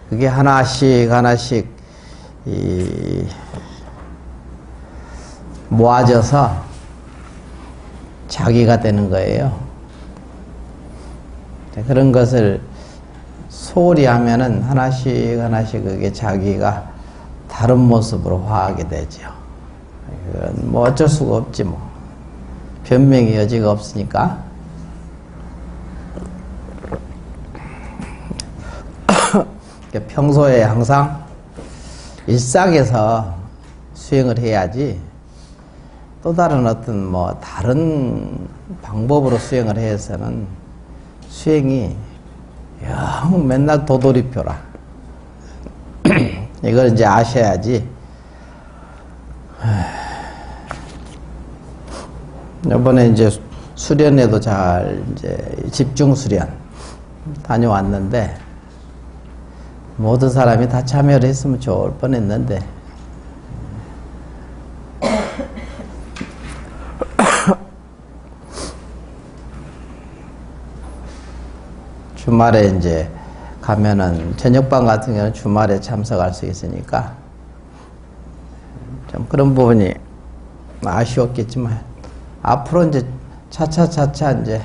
그게 하나씩 모아져서 자기가 되는 거예요. 그런 것을 소홀히 하면은 하나씩 그게 자기가 다른 모습으로 화하게 되죠. 그건 뭐 어쩔 수가 없지 뭐. 변명의 여지가 없으니까. 평소에 항상 일상에서 수행을 해야지 또 다른 어떤 뭐 다른 방법으로 수행을 해서는 수행이 영 맨날 도돌이표라. 이걸 이제 아셔야지. 이번에 이제 수련회도 잘 이제 집중 수련 다녀왔는데 모든 사람이 다 참여를 했으면 좋을 뻔했는데 주말에 이제 가면은 저녁반 같은 경우는 주말에 참석할 수 있으니까 좀 그런 부분이 아쉬웠겠지만 앞으로 이제 차차 이제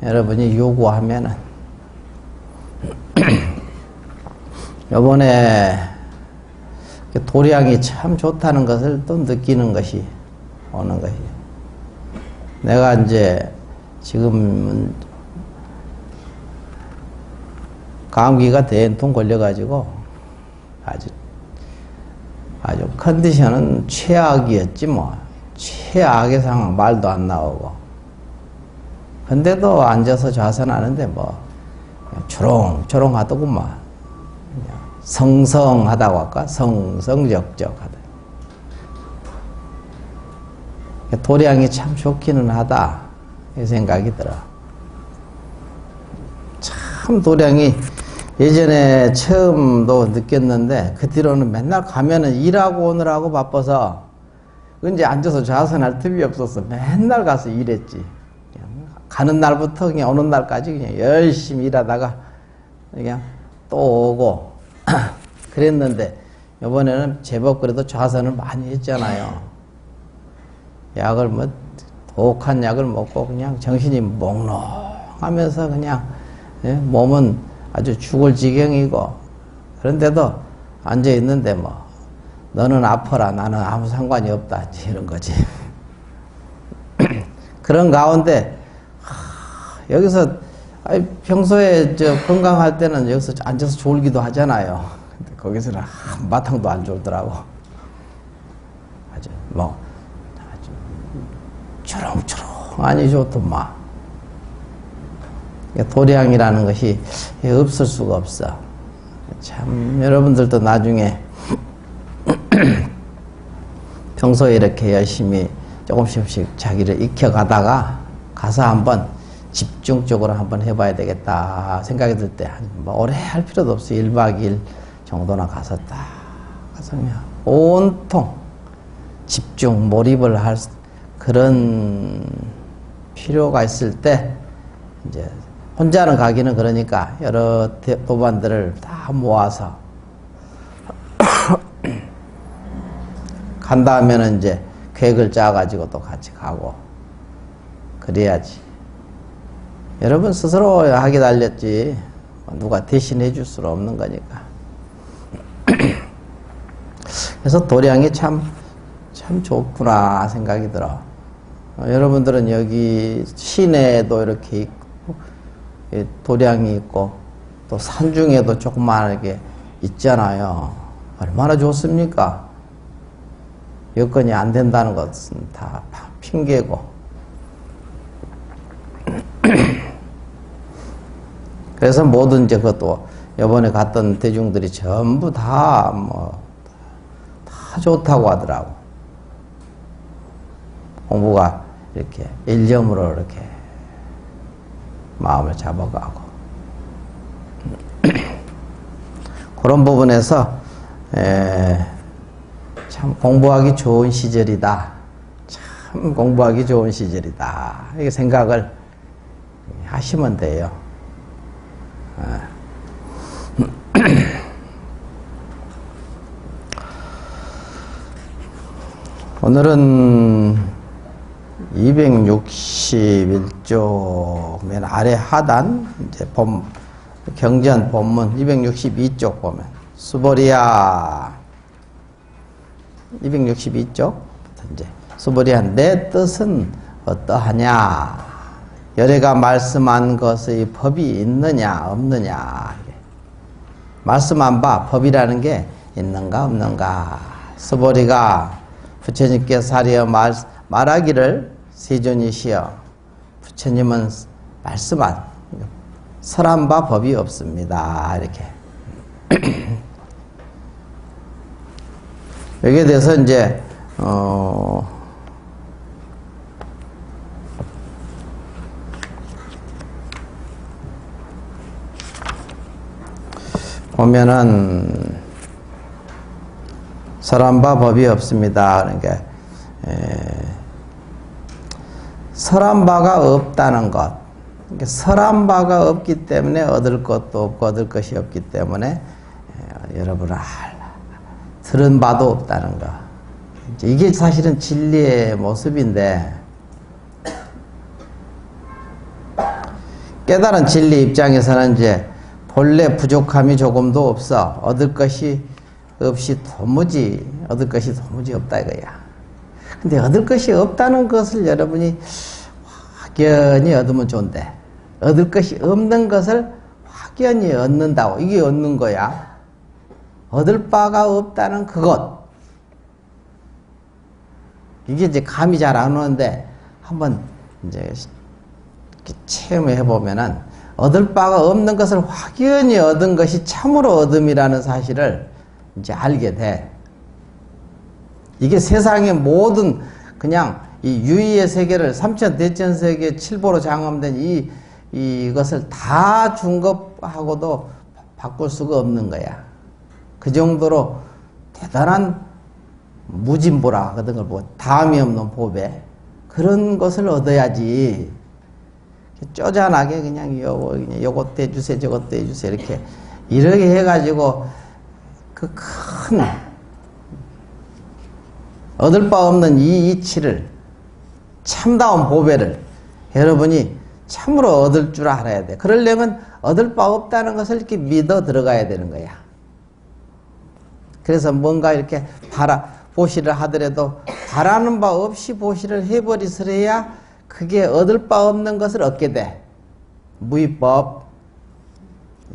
여러분이 요구하면은 요번에 도량이 참 좋다는 것을 또 느끼는 것이 오는 것이. 내가 이제 지금 감기가 대통령 걸려가지고 아주 컨디션은 최악이었지 뭐. 최악의 상황, 말도 안 나오고. 근데도 앉아서 좌선하는데 뭐 초롱초롱 하더구만. 성성하다고 할까? 성성적적하다. 도량이 참 좋기는 하다 이 생각이 들어. 참 도량이 예전에 처음도 느꼈는데 그 뒤로는 맨날 가면은 일하고 오느라고 바빠서 이제 앉아서 좌선할 틈이 없었어. 맨날 가서 일했지. 가는 날부터 그냥 오는 날까지 그냥 열심히 일하다가 그냥 또 오고 그랬는데 이번에는 제법 그래도 좌선을 많이 했잖아요. 약을 뭐 독한 약을 먹고 그냥 정신이 몽롱하면서 그냥 몸은 아주 죽을 지경이고 그런데도 앉아 있는데 뭐 너는 아파라 나는 아무 상관이 없다 이런 거지. 그런 가운데 여기서 평소에 건강할 때는 여기서 앉아서 졸기도 하잖아요. 근데 거기서는 한바탕도 안 졸더라고. 아주 초롱초롱하니 좋더만. 도량이라는 것이 없을 수가 없어. 참 여러분들도 나중에 평소에 이렇게 열심히 조금씩 자기를 익혀가다가 가서 한번 집중적으로 한번 해봐야 되겠다 생각이 들 때 뭐 오래 할 필요도 없어. 1박 2일 정도나 가서 딱 가서 그냥 온통 집중 몰입을 할 그런 필요가 있을 때 이제 혼자는 가기는 그러니까 여러 도반들을 다 모아서 간다 하면은 이제 계획을 짜가지고 또 같이 가고 그래야지. 여러분 스스로 하게 달렸지 누가 대신해 줄 수는 없는 거니까. 그래서 도량이 참 좋구나 생각이 들어. 여러분들은 여기 시내에도 이렇게 있고 도량이 있고 또 산중에도 조그마하게 있잖아요. 얼마나 좋습니까? 여건이 안 된다는 것은 다 핑계고. 그래서 모든 이제 그것도 이번에 갔던 대중들이 전부 다 좋다고 하더라고. 공부가 이렇게 일념으로 이렇게 마음을 잡아가고. 그런 부분에서 참 공부하기 좋은 시절이다. 참 공부하기 좋은 시절이다. 이렇게 생각을 하시면 돼요. 오늘은 261쪽 맨 아래 하단 이제 경전 본문 262쪽 보면 수보리야 262쪽 이제 수보리야 내 뜻은 어떠하냐 열애가 말씀한 것의 법이 있느냐 없느냐 말씀한 바 법이라는 게 있는가 없는가 수보리가 부처님께서 하려 말하기를 세존이시여 부처님은 말씀한 설한 바 법이 없습니다 이렇게 여기에 대해서 이제 보면은 설한 바 법이 없습니다. 그러니까 설한 바가 없다는 것. 그러니까 설한 바가 없기 때문에 얻을 것도 없고 얻을 것이 없기 때문에 여러분은 들은 바도 없다는 것. 이게 사실은 진리의 모습인데 깨달은 진리 입장에서는 이제 본래 부족함이 조금도 없어 얻을 것이 없이 도무지 얻을 것이 도무지 없다 이거야. 근데 얻을 것이 없다는 것을 여러분이 확연히 얻으면 좋은데 얻을 것이 없는 것을 확연히 얻는다고 이게 얻는 거야. 얻을 바가 없다는 그것 이게 이제 감이 잘 안 오는데 한번 이제 체험해 보면은 얻을 바가 없는 것을 확연히 얻은 것이 참으로 얻음이라는 사실을 이제 알게 돼. 이게 세상의 모든 그냥 이 유의의 세계를 삼천대천세계 칠보로 장엄된 이것을 다 준 것하고도 바꿀 수가 없는 거야. 그 정도로 대단한 무진보라 하거든 걸 뭐 다음이 없는 보배 그런 것을 얻어야지. 쪼잔하게 그냥 요것도 해주세요 저것도 해주세요 이렇게 해가지고 그 큰 얻을 바 없는 이 이치를 참다운 보배를 여러분이 참으로 얻을 줄 알아야 돼. 그러려면 얻을 바 없다는 것을 이렇게 믿어 들어가야 되는 거야. 그래서 뭔가 이렇게 보시를 하더라도 바라는 바 없이 보시를 해버리서야 그게 얻을 바 없는 것을 얻게 돼. 무위법.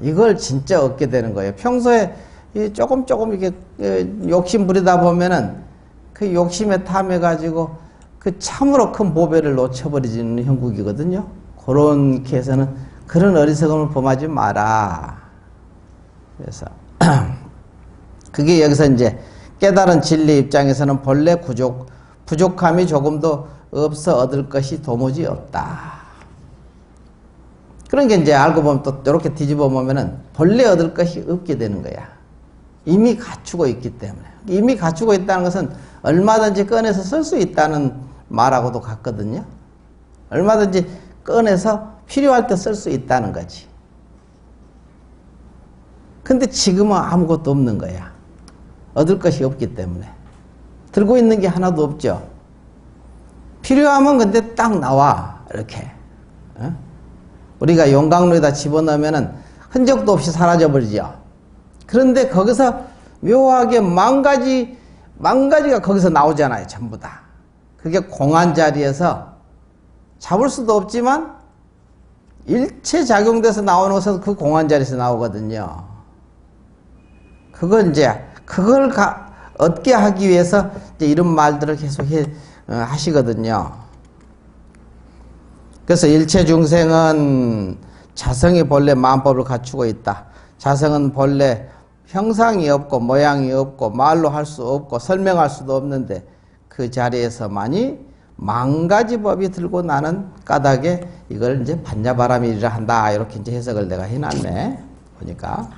이걸 진짜 얻게 되는 거예요. 평소에 조금 이렇게 욕심 부리다 보면은 그 욕심에 탐해가지고 그 참으로 큰 보배를 놓쳐버리는 형국이거든요. 그런 케이스는 그런 어리석음을 범하지 마라. 그래서 그게 여기서 이제 깨달은 진리 입장에서는 본래 부족함이 조금도 없어 얻을 것이 도무지 없다. 그런 게 이제 알고 보면 또 이렇게 뒤집어 보면은 본래 얻을 것이 없게 되는 거야. 이미 갖추고 있기 때문에. 이미 갖추고 있다는 것은 얼마든지 꺼내서 쓸 수 있다는 말하고도 같거든요. 얼마든지 꺼내서 필요할 때 쓸 수 있다는 거지. 근데 지금은 아무것도 없는 거야. 얻을 것이 없기 때문에. 들고 있는 게 하나도 없죠. 필요하면 근데 딱 나와. 이렇게. 우리가 용광로에다 집어넣으면은 흔적도 없이 사라져버리죠. 그런데 거기서 묘하게 망가지가 거기서 나오잖아요. 전부 다. 그게 공한 자리에서 잡을 수도 없지만 일체 작용돼서 나오는 것은 그 공한 자리에서 나오거든요. 그걸 얻게 하기 위해서 이제 이런 말들을 계속 하시거든요. 그래서 일체 중생은 자성이 본래 마음법을 갖추고 있다. 자성은 본래 형상이 없고 모양이 없고 말로 할 수 없고 설명할 수도 없는데 그 자리에서만이 망가지법이 들고 나는 까닭에 이걸 이제 반야바람이라 한다. 이렇게 이제 해석을 내가 해놨네. 보니까.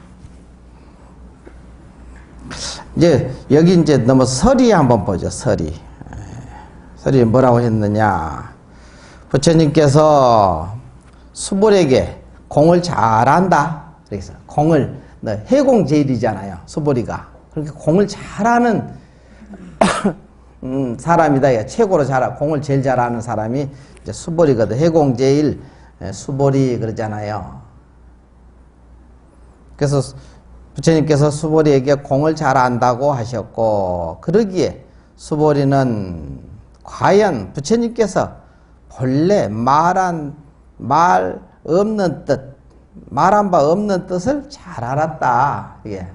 이제 여기 이제 너무 설이 한번 보죠. 설이 뭐라고 했느냐. 부처님께서 수보리에게 공을 잘한다. 그래서 공을 해공제일이잖아요. 수보리가. 그렇게 공을 잘하는 사람이다. 최고로 공을 제일 잘하는 사람이 이제 수보리거든. 해공제일 수보리 그러잖아요. 그래서 부처님께서 수보리에게 공을 잘 안다고 하셨고, 그러기에 수보리는 과연 부처님께서 본래 말 없는 뜻, 말한 바 없는 뜻을 잘 알았다. 이게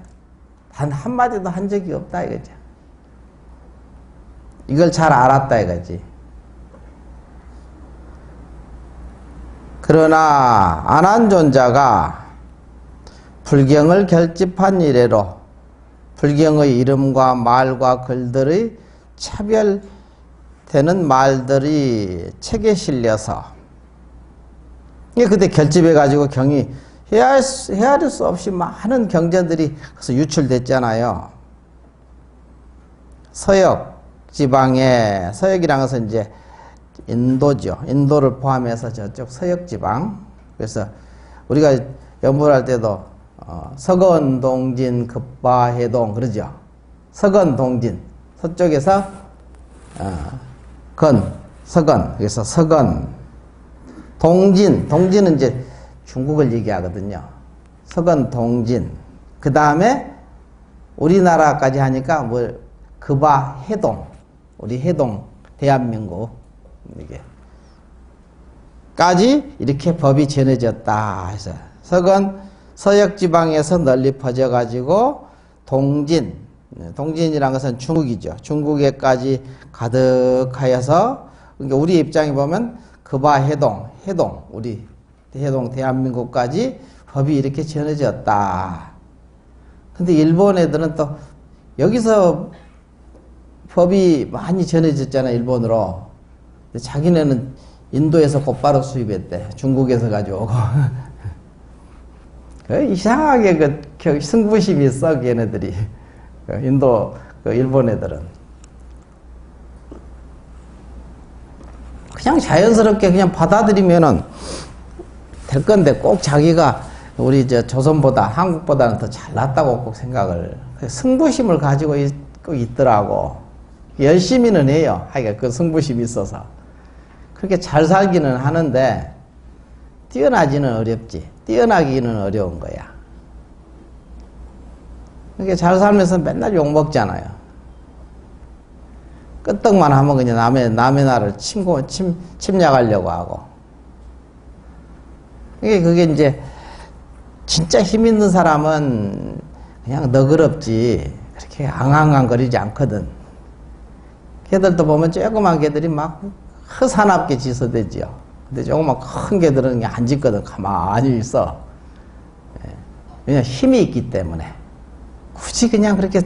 단 한마디도 한 적이 없다 이거죠. 이걸 잘 알았다 이거지. 그러나 안한존자가 불경을 결집한 이래로 불경의 이름과 말과 글들의 차별되는 말들이 책에 실려서 이게 그때 결집해가지고 경이 헤아릴 수 없이 많은 경전들이 그래서 유출됐잖아요. 서역 지방에, 서역이란 것은 이제 인도죠. 인도를 포함해서 저쪽 서역 지방. 그래서 우리가 연구를 할 때도 서건동진 급바해동 그러죠. 서건동진 서쪽에서 서건 그래서 서건 동진은 이제 중국을 얘기하거든요. 서건동진 그 다음에 우리나라까지 하니까 뭐 급바해동 우리 해동 대한민국 이게 까지 이렇게 법이 전해졌다 해서 서역 지방에서 널리 퍼져 가지고 동진이란 것은 중국이죠. 중국에까지 가득하여서 그러니까 우리 입장에 보면 급바해동 우리 해동 대한민국까지 법이 이렇게 전해졌다. 근데 일본 애들은 또 여기서 법이 많이 전해졌잖아, 일본으로. 근데 자기네는 인도에서 곧바로 수입했대. 중국에서 가져오고. 이상하게 그 승부심이 있어, 걔네들이. 인도, 일본 애들은. 그냥 자연스럽게 그냥 받아들이면은 될 건데 꼭 자기가 우리 조선보다, 한국보다는 더 잘났다고 꼭 생각을, 승부심을 가지고 있더라고. 열심히는 해요. 하여간 그 승부심이 있어서. 그렇게 잘 살기는 하는데, 뛰어나지는 어렵지. 뛰어나기는 어려운 거야. 그렇게 잘 살면서 맨날 욕먹잖아요. 끄떡만 하면 그냥 남의 나라를 침략하려고 하고. 그게 이제, 진짜 힘 있는 사람은 그냥 너그럽지, 그렇게 앙앙거리지 않거든. 걔들도 보면 조그만 개들이 막 허사납게 지서대지요. 근데 조그만 큰 개들은 그냥 안 짖거든. 가만히 있어. 왜냐면 힘이 있기 때문에. 굳이 그냥 그렇게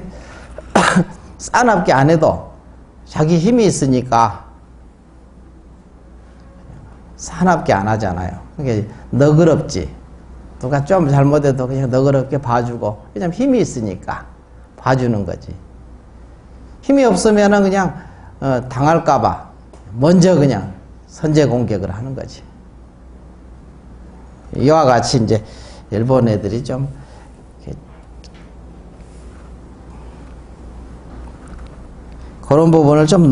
싸납게 안 해도 자기 힘이 있으니까 싸납게 안 하잖아요. 그러니까 너그럽지. 누가 좀 잘못해도 그냥 너그럽게 봐주고. 왜냐면 힘이 있으니까 봐주는 거지. 힘이 없으면은 그냥 당할까봐 먼저 그냥 선제 공격을 하는 거지. 이와 같이 이제 일본 애들이 좀 그런 부분을 좀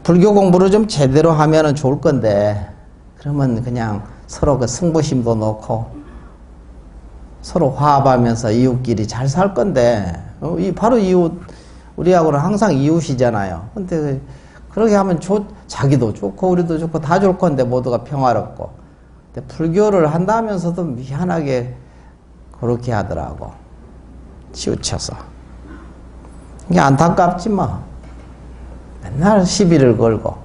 불교 공부를 좀 제대로 하면은 좋을 건데, 그러면 그냥 서로 그 승부심도 놓고 서로 화합하면서 이웃끼리 잘 살 건데, 바로 이웃, 우리하고는 항상 이웃이잖아요. 근데 그렇게 하면 자기도 좋고 우리도 좋고 다 좋을 건데 모두가 평화롭고. 근데 불교를 한다면서도 미안하게 그렇게 하더라고. 치우쳐서. 이게 안타깝지 뭐. 맨날 시비를 걸고.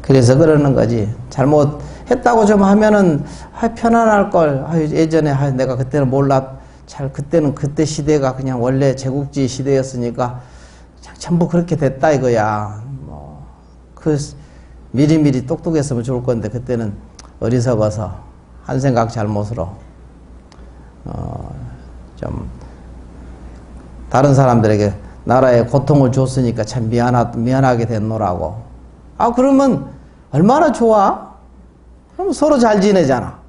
그래서 그러는 거지. 잘못했다고 좀 하면은 편안할 걸. 예전에 내가 그때는 그때는 그때 시대가 그냥 원래 제국주의 시대였으니까 전부 그렇게 됐다 이거야. 미리미리 똑똑했으면 좋을 건데 그때는 어리석어서 한 생각 잘못으로 좀 다른 사람들에게 나라에 고통을 줬으니까 참 미안하게 됐노라고. 그러면 얼마나 좋아? 그럼 서로 잘 지내잖아.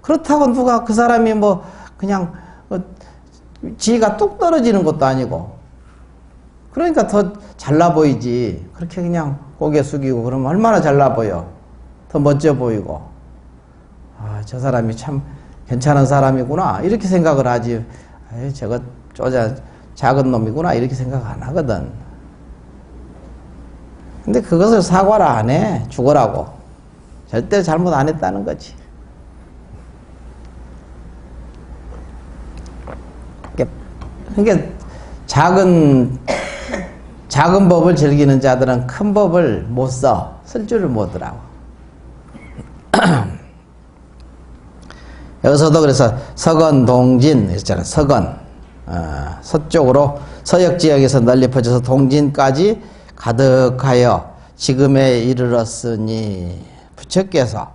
그렇다고 누가 그 사람이 그냥 지가 뚝 떨어지는 것도 아니고. 그러니까 더 잘나 보이지. 그렇게 그냥 고개 숙이고 그러면 얼마나 잘나 보여. 더 멋져 보이고. 아, 저 사람이 참 괜찮은 사람이구나. 이렇게 생각을 하지. 아유, 저거 작은 놈이구나. 이렇게 생각 안 하거든. 근데 그것을 사과를 안 해. 죽으라고. 절대 잘못 안 했다는 거지. 그러니까 작은 법을 즐기는 자들은 큰 법을 못 써. 쓸 줄을 모르더라고. 여기서도 그래서 서건, 동진, 있잖아요. 서건. 서쪽으로 서역 지역에서 널리 퍼져서 동진까지 가득하여 지금에 이르렀으니 부처께서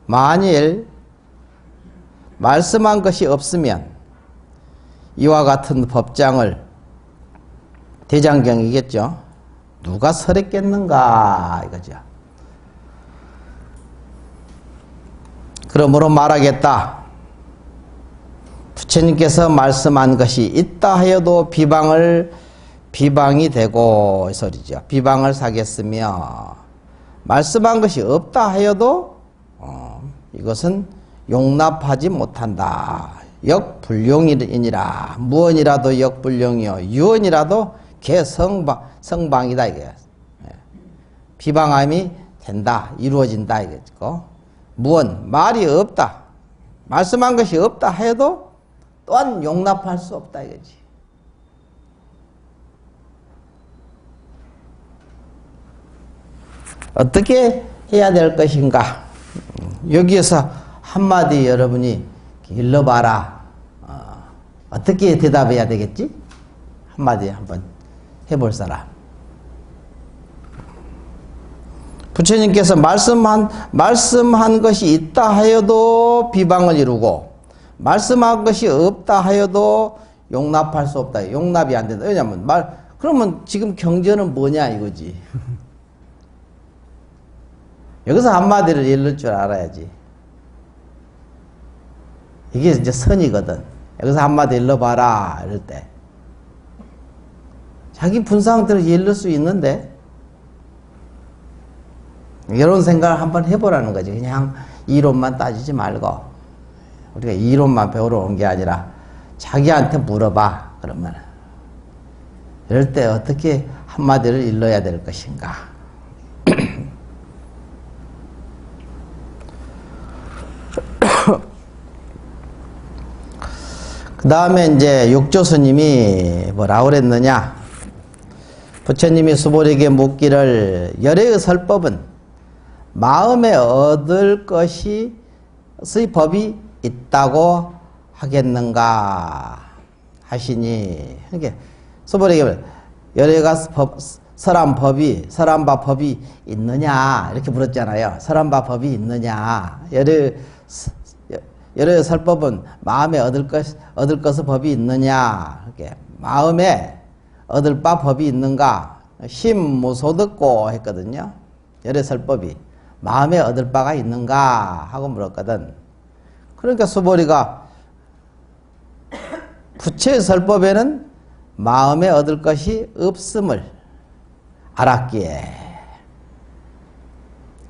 만일 말씀한 것이 없으면 이와 같은 법장을 대장경이겠죠. 누가 설했겠는가 이거죠. 그러므로 말하겠다. 부처님께서 말씀한 것이 있다 하여도 비방이 되고 이 소리죠. 비방을 사겠으며 말씀한 것이 없다 하여도 이것은 용납하지 못한다. 역불용이니라. 무언이라도 역불용이요 유언이라도 개성방이다 이게. 비방함이 된다. 이루어진다 이거죠. 무언 말이 없다. 말씀한 것이 없다 해도 또한 용납할 수 없다 이거지. 어떻게 해야 될 것인가? 여기에서 한마디 여러분이 일러봐라. 어떻게 대답해야 되겠지? 한마디 한번 해볼 사람. 부처님께서 말씀한 것이 있다 하여도 비방을 이루고 말씀한 것이 없다 하여도 용납할 수 없다. 용납이 안 된다. 왜냐면 그러면 지금 경전은 뭐냐 이거지. 여기서 한마디를 일를 줄 알아야지. 이게 이제 선이거든. 여기서 한마디 일러봐라 이럴 때 자기 분상대로 일를 수 있는데 이런 생각을 한번 해보라는 거지. 그냥 이론만 따지지 말고 우리가 이론만 배우러 온 게 아니라 자기한테 물어봐. 그러면 이럴 때 어떻게 한마디를 일러야 될 것인가. 그 다음에 이제 육조스님이 뭐라고 그랬느냐. 부처님이 수보리에게 묻기를 열애의 설법은 마음에 얻을 것이 법이 있다고 하겠는가 하시니. 그러니까 수보리에게 열애가 설한 바 법이 있느냐 이렇게 물었잖아요. 설한 바 법이 있느냐. 열애의 설법은 마음에 얻을 것의 법이 있느냐. 이렇게 마음에 얻을 바 법이 있는가. 심무소득고 했거든요. 열애 설법이 마음에 얻을 바가 있는가 하고 물었거든. 그러니까 수보리가 부처의 설법에는 마음에 얻을 것이 없음을 알았기에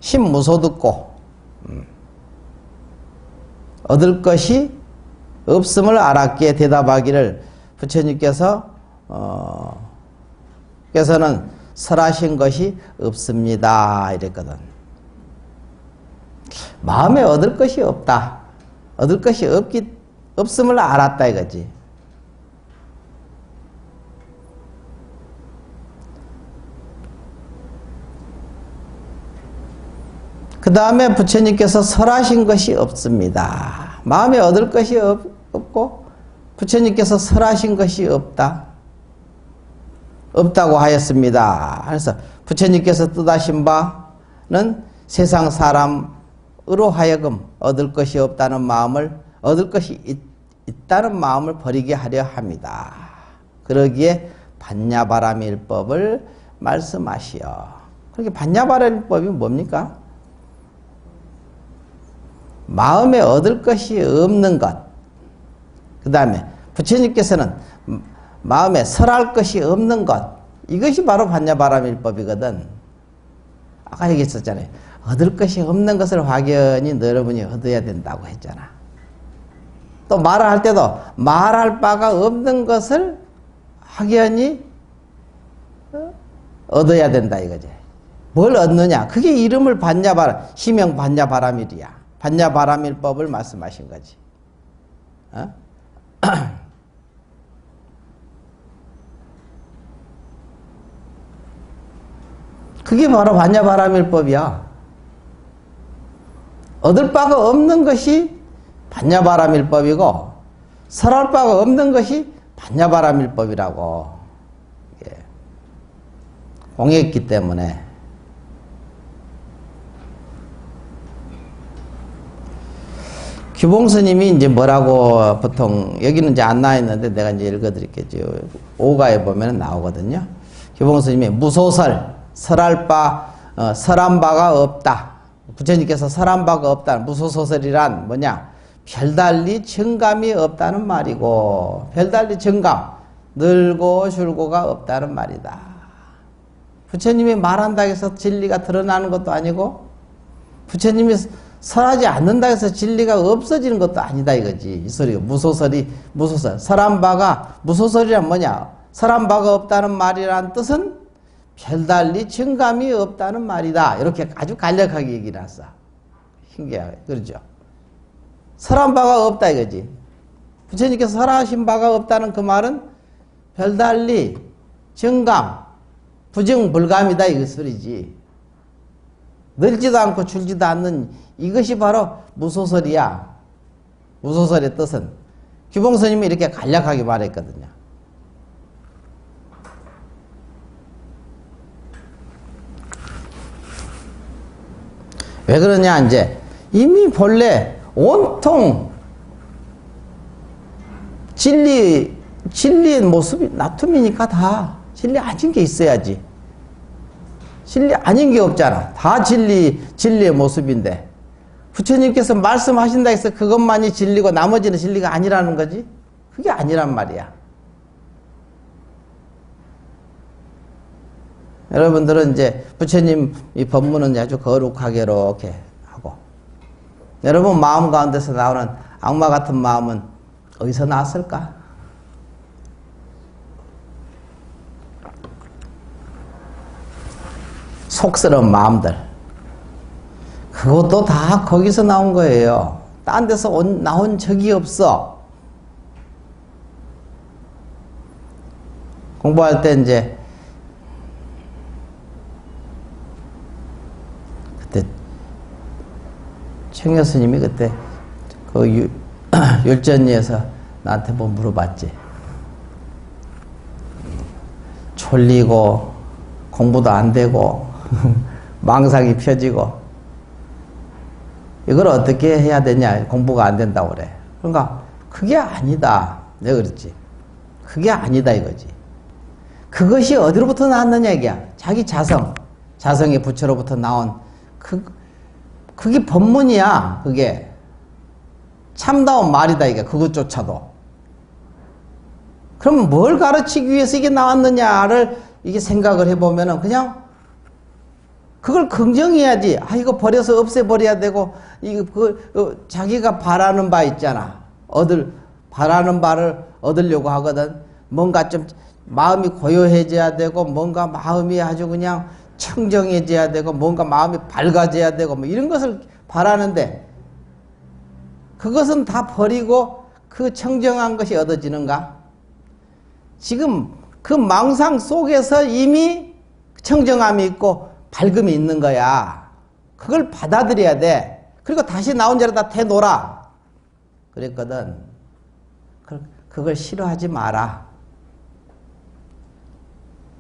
심무소득고 얻을 것이 없음을 알았기에 대답하기를 부처님께서 께서는 설하신 것이 없습니다 이랬거든. 마음에 얻을 것이 없다. 얻을 것이 없음을 알았다 이거지. 그 다음에 부처님께서 설하신 것이 없습니다. 마음에 얻을 것이 없고 부처님께서 설하신 것이 없다고 하였습니다. 그래서 부처님께서 뜻하신 바는 세상 사람으로 하여금 얻을 것이 없다는 마음을 얻을 것이 있다는 마음을 버리게 하려 합니다. 그러기에 반야바라밀법을 말씀하시오. 그렇게 반야바라밀법이 뭡니까? 마음에 얻을 것이 없는 것, 그 다음에 부처님께서는 마음에 설할 것이 없는 것, 이것이 바로 반야바라밀법이거든. 아까 얘기했었잖아요. 얻을 것이 없는 것을 확연히 여러분이 얻어야 된다고 했잖아. 또 말을 할 때도 말할 바가 없는 것을 확연히 얻어야 된다 이거지. 뭘 얻느냐? 그게 이름을 시명 반야바라밀이야. 반야바라밀법을 말씀하신 거지. 어? 그게 바로 반야바라밀법이야. 얻을 바가 없는 것이 반야바라밀법이고 설할 바가 없는 것이 반야바라밀법이라고 공했기 때문에. 규봉스님이 이제 뭐라고 보통 여기는 이제 안 나와 있는데 내가 이제 읽어드릴게요. 오가에 보면 나오거든요. 규봉스님이 무소설, 설한 바가 없다. 부처님께서 설한 바가 없다. 무소소설이란 뭐냐? 별달리 정감이 없다는 말이고, 별달리 정감, 늘고 줄고가 없다는 말이다. 부처님이 말한다고 해서 진리가 드러나는 것도 아니고, 부처님이 설하지 않는다 해서 진리가 없어지는 것도 아니다 이거지. 이 소리가 무소설. 설한 바가, 무소설이란 뭐냐? 설한 바가 없다는 말이란 뜻은 별달리 정감이 없다는 말이다. 이렇게 아주 간략하게 얘기를 했어. 신기하게. 그렇죠? 설한 바가 없다 이거지. 부처님께서 설하신 바가 없다는 그 말은 별달리 정감, 부정불감이다 이 소리지. 늘지도 않고 줄지도 않는 이것이 바로 무소설이야. 무소설의 뜻은. 규봉스님이 이렇게 간략하게 말했거든요. 왜 그러냐 이제 이미 본래 온통 진리의 모습이 나툼이니까 다 진리 아닌 게 있어야지. 진리 아닌 게 없잖아. 다 진리의 모습인데 부처님께서 말씀하신다 해서 그것만이 진리고 나머지는 진리가 아니라는 거지? 그게 아니란 말이야. 여러분들은 이제 부처님 이 법문은 아주 거룩하게 이렇게 하고, 여러분 마음 가운데서 나오는 악마 같은 마음은 어디서 나왔을까? 속스러운 마음들. 그것도 다 거기서 나온 거예요. 딴 데서 나온 적이 없어. 공부할 때 이제 그때 청여 스님이 그때 그 율전리에서 나한테 뭐 물어봤지. 졸리고 공부도 안 되고 망상이 펴지고 이걸 어떻게 해야 되냐. 공부가 안 된다고 그래. 그러니까 그게 아니다. 내가 그랬지. 그게 아니다 이거지. 그것이 어디로부터 나왔느냐 이게야. 자기 자성의 부처로부터 나온 그게 법문이야. 그게 참다운 말이다 이게. 그것조차도. 그럼 뭘 가르치기 위해서 이게 나왔느냐를 이게 생각을 해보면은 그냥 그걸 긍정해야지. 아, 이거 버려서 없애버려야 되고, 자기가 바라는 바 있잖아. 바라는 바를 얻으려고 하거든. 뭔가 좀 마음이 고요해져야 되고, 뭔가 마음이 아주 그냥 청정해져야 되고, 뭔가 마음이 밝아져야 되고, 뭐 이런 것을 바라는데, 그것은 다 버리고 그 청정한 것이 얻어지는가? 지금 그 망상 속에서 이미 청정함이 있고, 밝음이 있는 거야. 그걸 받아들여야 돼. 그리고 다시 나온 자리에다 대놓으라. 그랬거든. 그걸 싫어하지 마라.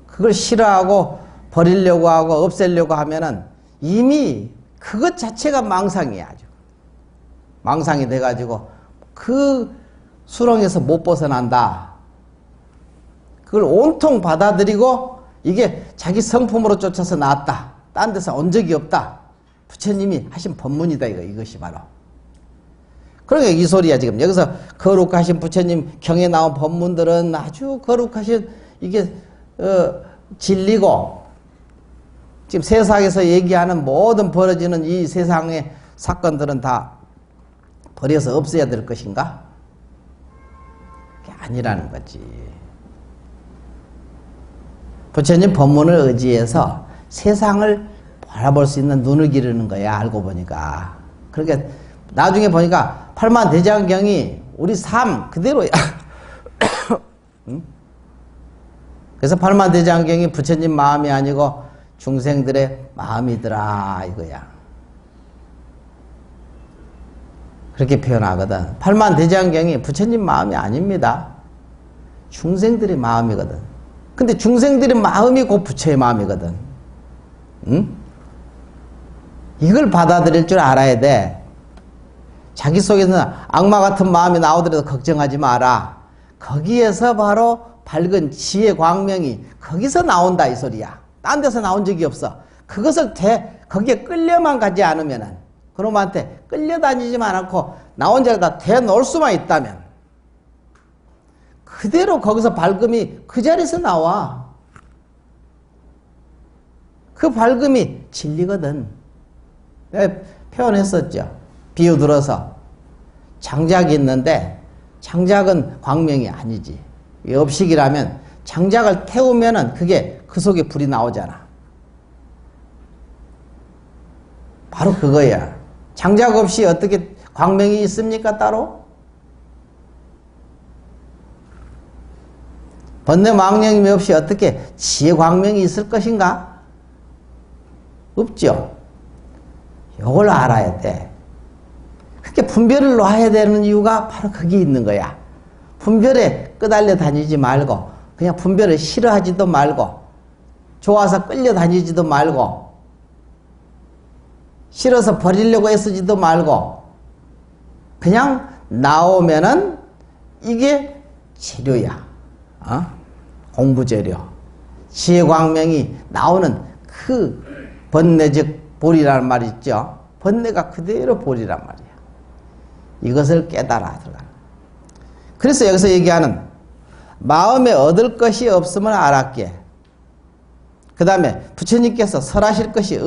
그걸 싫어하고 버리려고 하고 없애려고 하면은 이미 그것 자체가 망상이야. 아주. 망상이 돼가지고 그 수렁에서 못 벗어난다. 그걸 온통 받아들이고 이게 자기 성품으로 쫓아서 나왔다. 딴 데서 온 적이 없다. 부처님이 하신 법문이다. 이것이 바로. 그러니까 이 소리야. 지금 여기서 거룩하신 부처님 경에 나온 법문들은 아주 거룩하신 이게 진리고, 지금 세상에서 얘기하는 모든 벌어지는 이 세상의 사건들은 다 버려서 없애야 될 것인가? 그게 아니라는 거지. 부처님 법문을 의지해서 세상을 바라볼 수 있는 눈을 기르는 거야, 알고 보니까. 그러니까 나중에 보니까 팔만대장경이 우리 삶 그대로야. 응? 그래서 팔만대장경이 부처님 마음이 아니고 중생들의 마음이더라 이거야. 그렇게 표현하거든. 팔만대장경이 부처님 마음이 아닙니다. 중생들의 마음이거든. 근데 중생들의 마음이 곧 부처의 마음이거든. 응? 이걸 받아들일 줄 알아야 돼. 자기 속에서는 악마 같은 마음이 나오더라도 걱정하지 마라. 거기에서 바로 밝은 지혜 광명이 거기서 나온다 이 소리야. 딴 데서 나온 적이 없어. 그것을 거기에 끌려만 가지 않으면은, 그놈한테 끌려다니지만 않고 나 혼자 대놓을 수만 있다면 그대로 거기서 밝음이 그 자리에서 나와. 그 밝음이 진리거든. 내가 표현했었죠. 비유 들어서 장작이 있는데 장작은 광명이 아니지. 업식이라면 장작을 태우면은 그게 그 속에 불이 나오잖아. 바로 그거야. 장작 없이 어떻게 광명이 있습니까 따로? 번뇌 망령이 없이 어떻게 지혜 광명이 있을 것인가? 없죠. 이걸 알아야 돼. 그렇게 분별을 놔야 되는 이유가 바로 거기 있는 거야. 분별에 끄달려 다니지 말고, 그냥 분별을 싫어하지도 말고, 좋아서 끌려다니지도 말고, 싫어서 버리려고 애쓰지도 말고, 그냥 나오면은 이게 재료야. 공부재료. 지혜광명이 나오는 그 번뇌적 볼이라는 말이 있죠. 번뇌가 그대로 볼이란 말이야. 이것을 깨달아 들어가. 그래서 여기서 얘기하는 마음에 얻을 것이 없음을 알았기에, 그 다음에 부처님께서 설하실 것이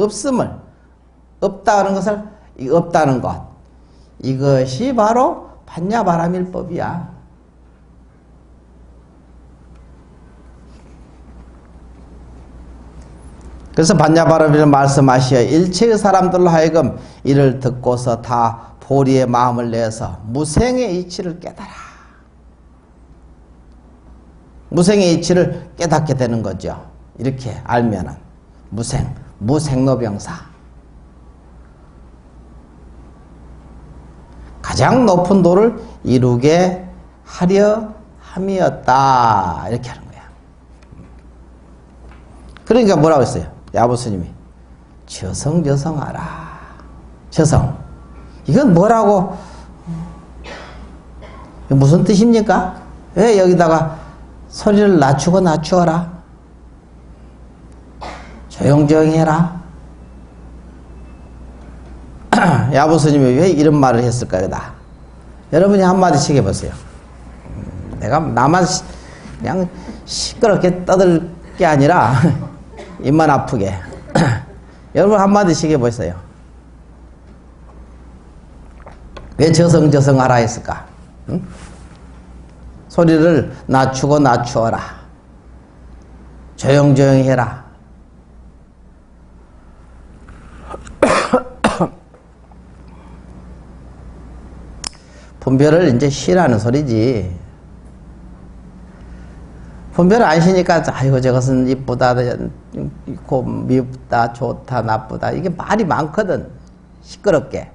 없다는 것을, 없다는 것, 이것이 바로 반야바라밀법이야. 그래서 반야바라밀을 말씀하시어 일체의 사람들로 하여금 이를 듣고서 다 보리의 마음을 내서 무생의 이치를 깨달아. 무생의 이치를 깨닫게 되는 거죠. 이렇게 알면은 무생로병사, 가장 높은 도를 이루게 하려 함이었다, 이렇게 하는 거야. 그러니까 뭐라고 했어요? 야부스님이 저성저성하라. 저성, 이건 뭐라고, 무슨 뜻입니까? 왜 여기다가 소리를 낮추어라, 조용조용히 해라. 야부스님이 왜 이런 말을 했을까요? 여러분이 한마디씩 해보세요. 내가 나만 그냥 시끄럽게 떠들 게 아니라 입만 아프게. 여러분 한마디씩 해보세요. 왜 저성저성하라 했을까? 응? 소리를 낮추어라. 조용조용히 해라. 분별을 이제 쉬라는 소리지. 분별을 안 쉬니까 아이고 저것은 이쁘다, 밉다, 좋다, 나쁘다, 이게 말이 많거든. 시끄럽게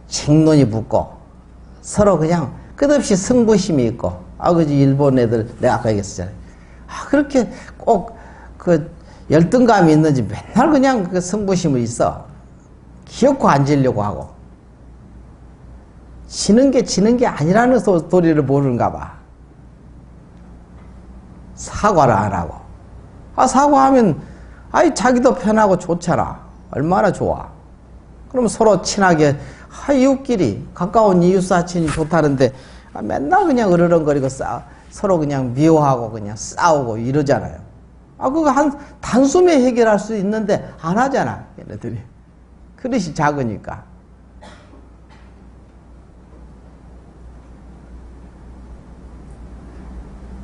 책론이 붙고 서로 그냥 끝없이 승부심이 있고. 그지 일본 애들 내가 아까 얘기했잖아요. 그렇게 꼭 그 열등감이 있는지 맨날 그냥 그 승부심이 있어. 기어코 앉으려고 하고. 지는 게 아니라는 소리를 모르는가 봐. 사과를 안 하고. 사과하면 자기도 편하고 좋잖아. 얼마나 좋아. 그럼 서로 친하게 이웃끼리 가까운 이웃 사친이 좋다는데 맨날 그냥 으르렁거리고 서로 그냥 미워하고 그냥 싸우고 이러잖아요. 그거 단숨에 해결할 수 있는데 안 하잖아, 얘네들이. 그릇이 작으니까.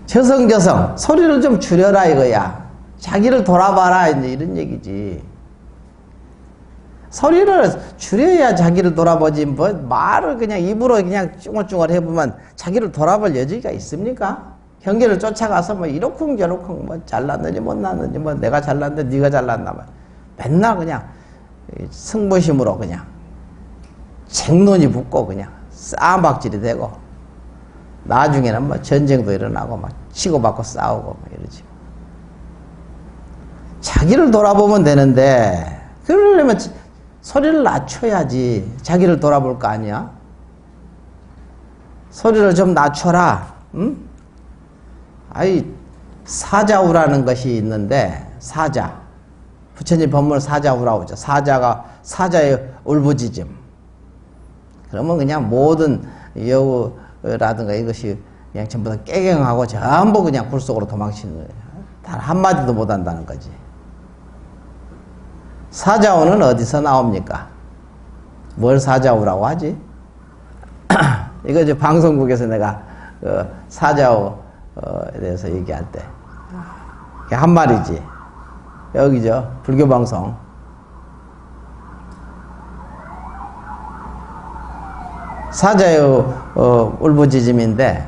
저성저성 소리를 좀 줄여라 이거야. 자기를 돌아봐라 이제 이런 얘기지. 소리를 줄여야 자기를 돌아보지 뭐 말을 그냥 입으로 그냥 쭈글쭈글 해보면 자기를 돌아볼 여지가 있습니까? 경계를 쫓아가서 뭐 이러쿵저러쿵 뭐 잘났는지 못났는지 뭐 내가 잘났는데 네가 잘났나 봐. 맨날 그냥 승부심으로 그냥 쟁론이 붙고 그냥 싸움박질이 되고 나중에는 뭐 전쟁도 일어나고 막 치고받고 싸우고 뭐 이러지. 자기를 돌아보면 되는데 그러려면 소리를 낮춰야지. 자기를 돌아볼 거 아니야? 소리를 좀 낮춰라. 응? 사자우라는 것이 있는데 사자. 부처님 법문을 사자우라고 하죠. 사자의 울부짖음. 그러면 그냥 모든 여우라든가 이것이 그냥 전부 다 깨갱하고 전부 그냥 굴 속으로 도망치는 거예요. 단 한마디도 못 한다는 거지. 사자우는 어디서 나옵니까? 뭘 사자우라고 하지? 이거 이제 방송국에서 내가 사자우에 대해서 얘기할 때 한 말이지. 여기죠. 불교방송. 사자의 울부짖음인데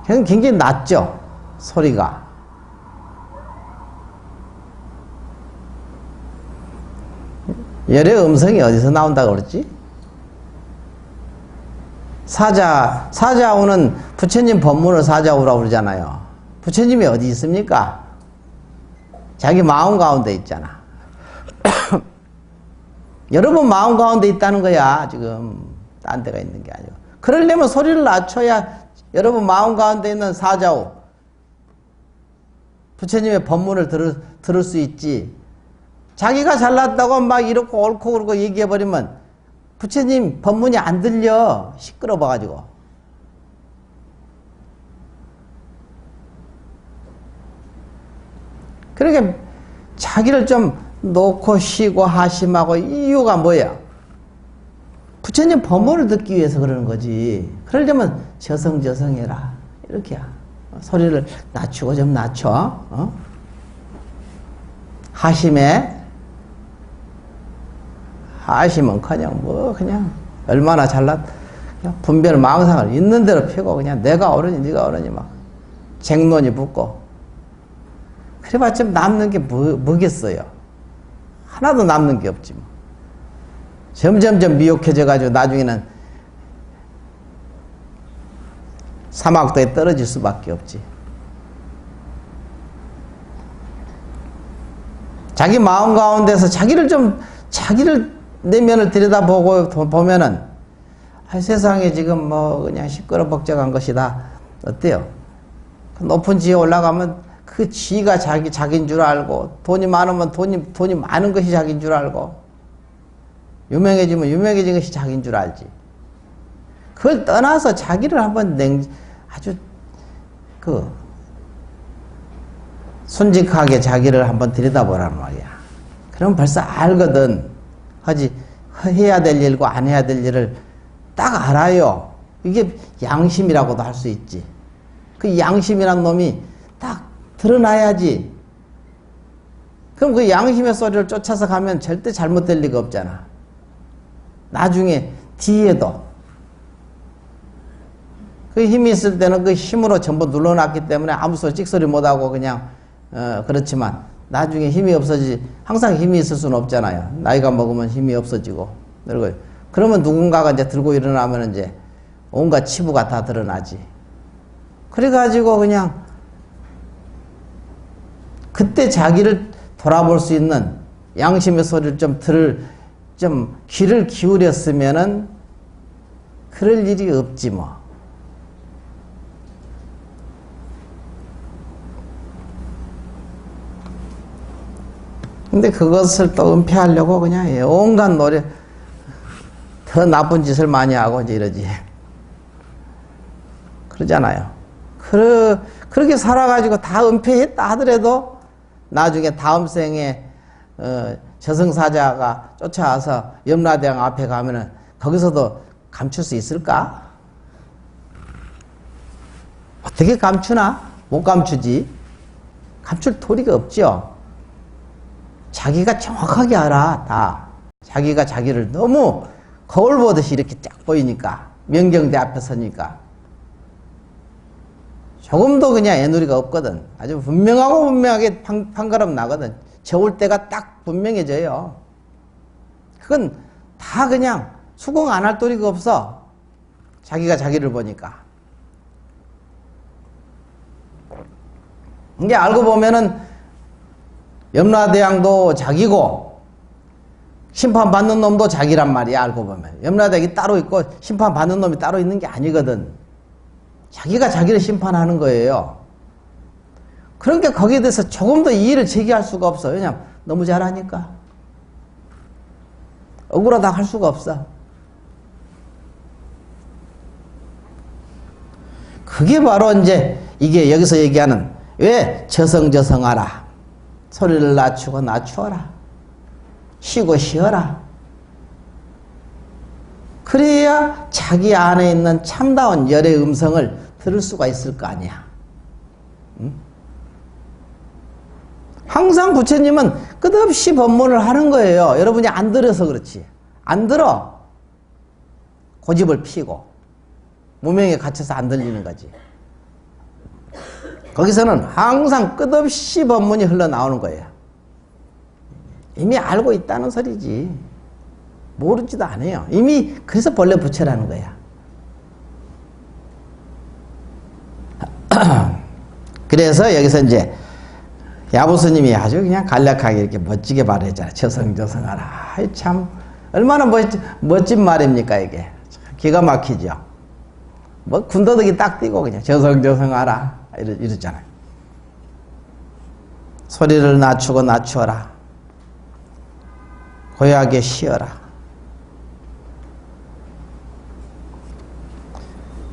굉장히 낮죠. 소리가. 열의 음성이 어디서 나온다고 그랬지? 사자우는 부처님 법문을 사자우라고 그러잖아요. 부처님이 어디 있습니까? 자기 마음 가운데 있잖아. 여러분 마음 가운데 있다는 거야. 지금 딴 데가 있는 게 아니고. 그러려면 소리를 낮춰야 여러분 마음 가운데 있는 사자우 부처님의 법문을 들을 수 있지. 자기가 잘났다고 막 이렇고 옳고 그러고 얘기해버리면 부처님 법문이 안 들려. 시끄러워가지고. 그러니까 자기를 좀 놓고 쉬고 하심하고 이유가 뭐야? 부처님 법문을 듣기 위해서 그러는 거지. 그러려면 저성저성해라. 이렇게야. 소리를 낮추고 좀 낮춰. 하심은커녕 뭐 그냥 얼마나 잘났 그냥 분별 망상을 있는 대로 펴고 그냥 내가 옳으니 네가 옳으니 막 쟁론이 붙고 그래봤자 남는 게 뭐겠어요. 하나도 남는 게 없지 뭐. 점점점 미혹해져 가지고 나중에는 사막도에 떨어질 수밖에 없지. 자기 마음 가운데서 자기를 내면을 들여다보고 보면은 세상에 지금 뭐 그냥 시끄러벅적한 것이다. 어때요? 높은 지에 올라가면 그 지가 자기인 줄 알고 돈이 많으면 돈이 많은 것이 자기인 줄 알고 유명해지면 유명해진 것이 자기인 줄 알지. 그걸 떠나서 자기를 한번 아주 순직하게 자기를 한번 들여다보란 말이야. 그럼 벌써 알거든. 하지 해야 될 일과 안 해야 될 일을 딱 알아요. 이게 양심이라고도 할 수 있지. 그 양심이란 놈이 딱 드러나야지. 그럼 그 양심의 소리를 쫓아서 가면 절대 잘못될 리가 없잖아. 나중에 뒤에도 그 힘이 있을 때는 그 힘으로 전부 눌러놨기 때문에 아무 소리 찍소리 못하고 그냥 그렇지만 나중에 힘이 항상 힘이 있을 수는 없잖아요. 나이가 먹으면 힘이 없어지고. 그러면 누군가가 이제 들고 일어나면 이제 온갖 치부가 다 드러나지. 그래가지고 그냥 그때 자기를 돌아볼 수 있는 양심의 소리를 좀 귀를 기울였으면은 그럴 일이 없지 뭐. 근데 그것을 또 은폐하려고 그냥 온갖 노래, 더 나쁜 짓을 많이 하고 이제 이러지. 그러잖아요. 그렇게 살아가지고 다 은폐했다 하더라도 나중에 다음 생에 저승사자가 쫓아와서 염라대왕 앞에 가면은 거기서도 감출 수 있을까? 어떻게 감추나? 못 감추지. 감출 도리가 없죠. 자기가 정확하게 알아, 다. 자기가 자기를 너무 거울 보듯이 이렇게 쫙 보이니까. 명경대 앞에 서니까. 조금도 그냥 애누리가 없거든. 아주 분명하고 분명하게 판가름 나거든. 저울 때가 딱 분명해져요. 그건 다 그냥 수긍 안 할 도리가 없어. 자기가 자기를 보니까. 이게 알고 보면은 염라대왕도 자기고 심판받는 놈도 자기란 말이야. 알고 보면 염라대왕이 따로 있고 심판받는 놈이 따로 있는 게 아니거든. 자기가 자기를 심판하는 거예요. 그러니까 거기에 대해서 조금 더 이의를 제기할 수가 없어. 왜냐하면 너무 잘하니까. 억울하다 할 수가 없어. 그게 바로 이제 이게 여기서 얘기하는 왜 저성저성하라. 소리를 낮추고 낮추어라. 쉬고 쉬어라. 그래야 자기 안에 있는 참다운 열의 음성을 들을 수가 있을 거 아니야. 응? 항상 부처님은 끝없이 법문을 하는 거예요. 여러분이 안 들어서 그렇지. 안 들어. 고집을 피고 무명에 갇혀서 안 들리는 거지. 거기서는 항상 끝없이 법문이 흘러나오는 거예요. 이미 알고 있다는 소리지. 모르지도 않아요. 이미 그래서 본래 부처라는 거야. 그래서 여기서 이제 야부스님이 아주 그냥 간략하게 이렇게 멋지게 말했잖아요. 저성저성하라. 참 얼마나 멋진 말입니까 이게. 기가 막히죠. 뭐 군더더기 딱 띄고 그냥 저성저성하라 이랬잖아요. 소리를 낮추고 낮추어라. 고요하게 쉬어라.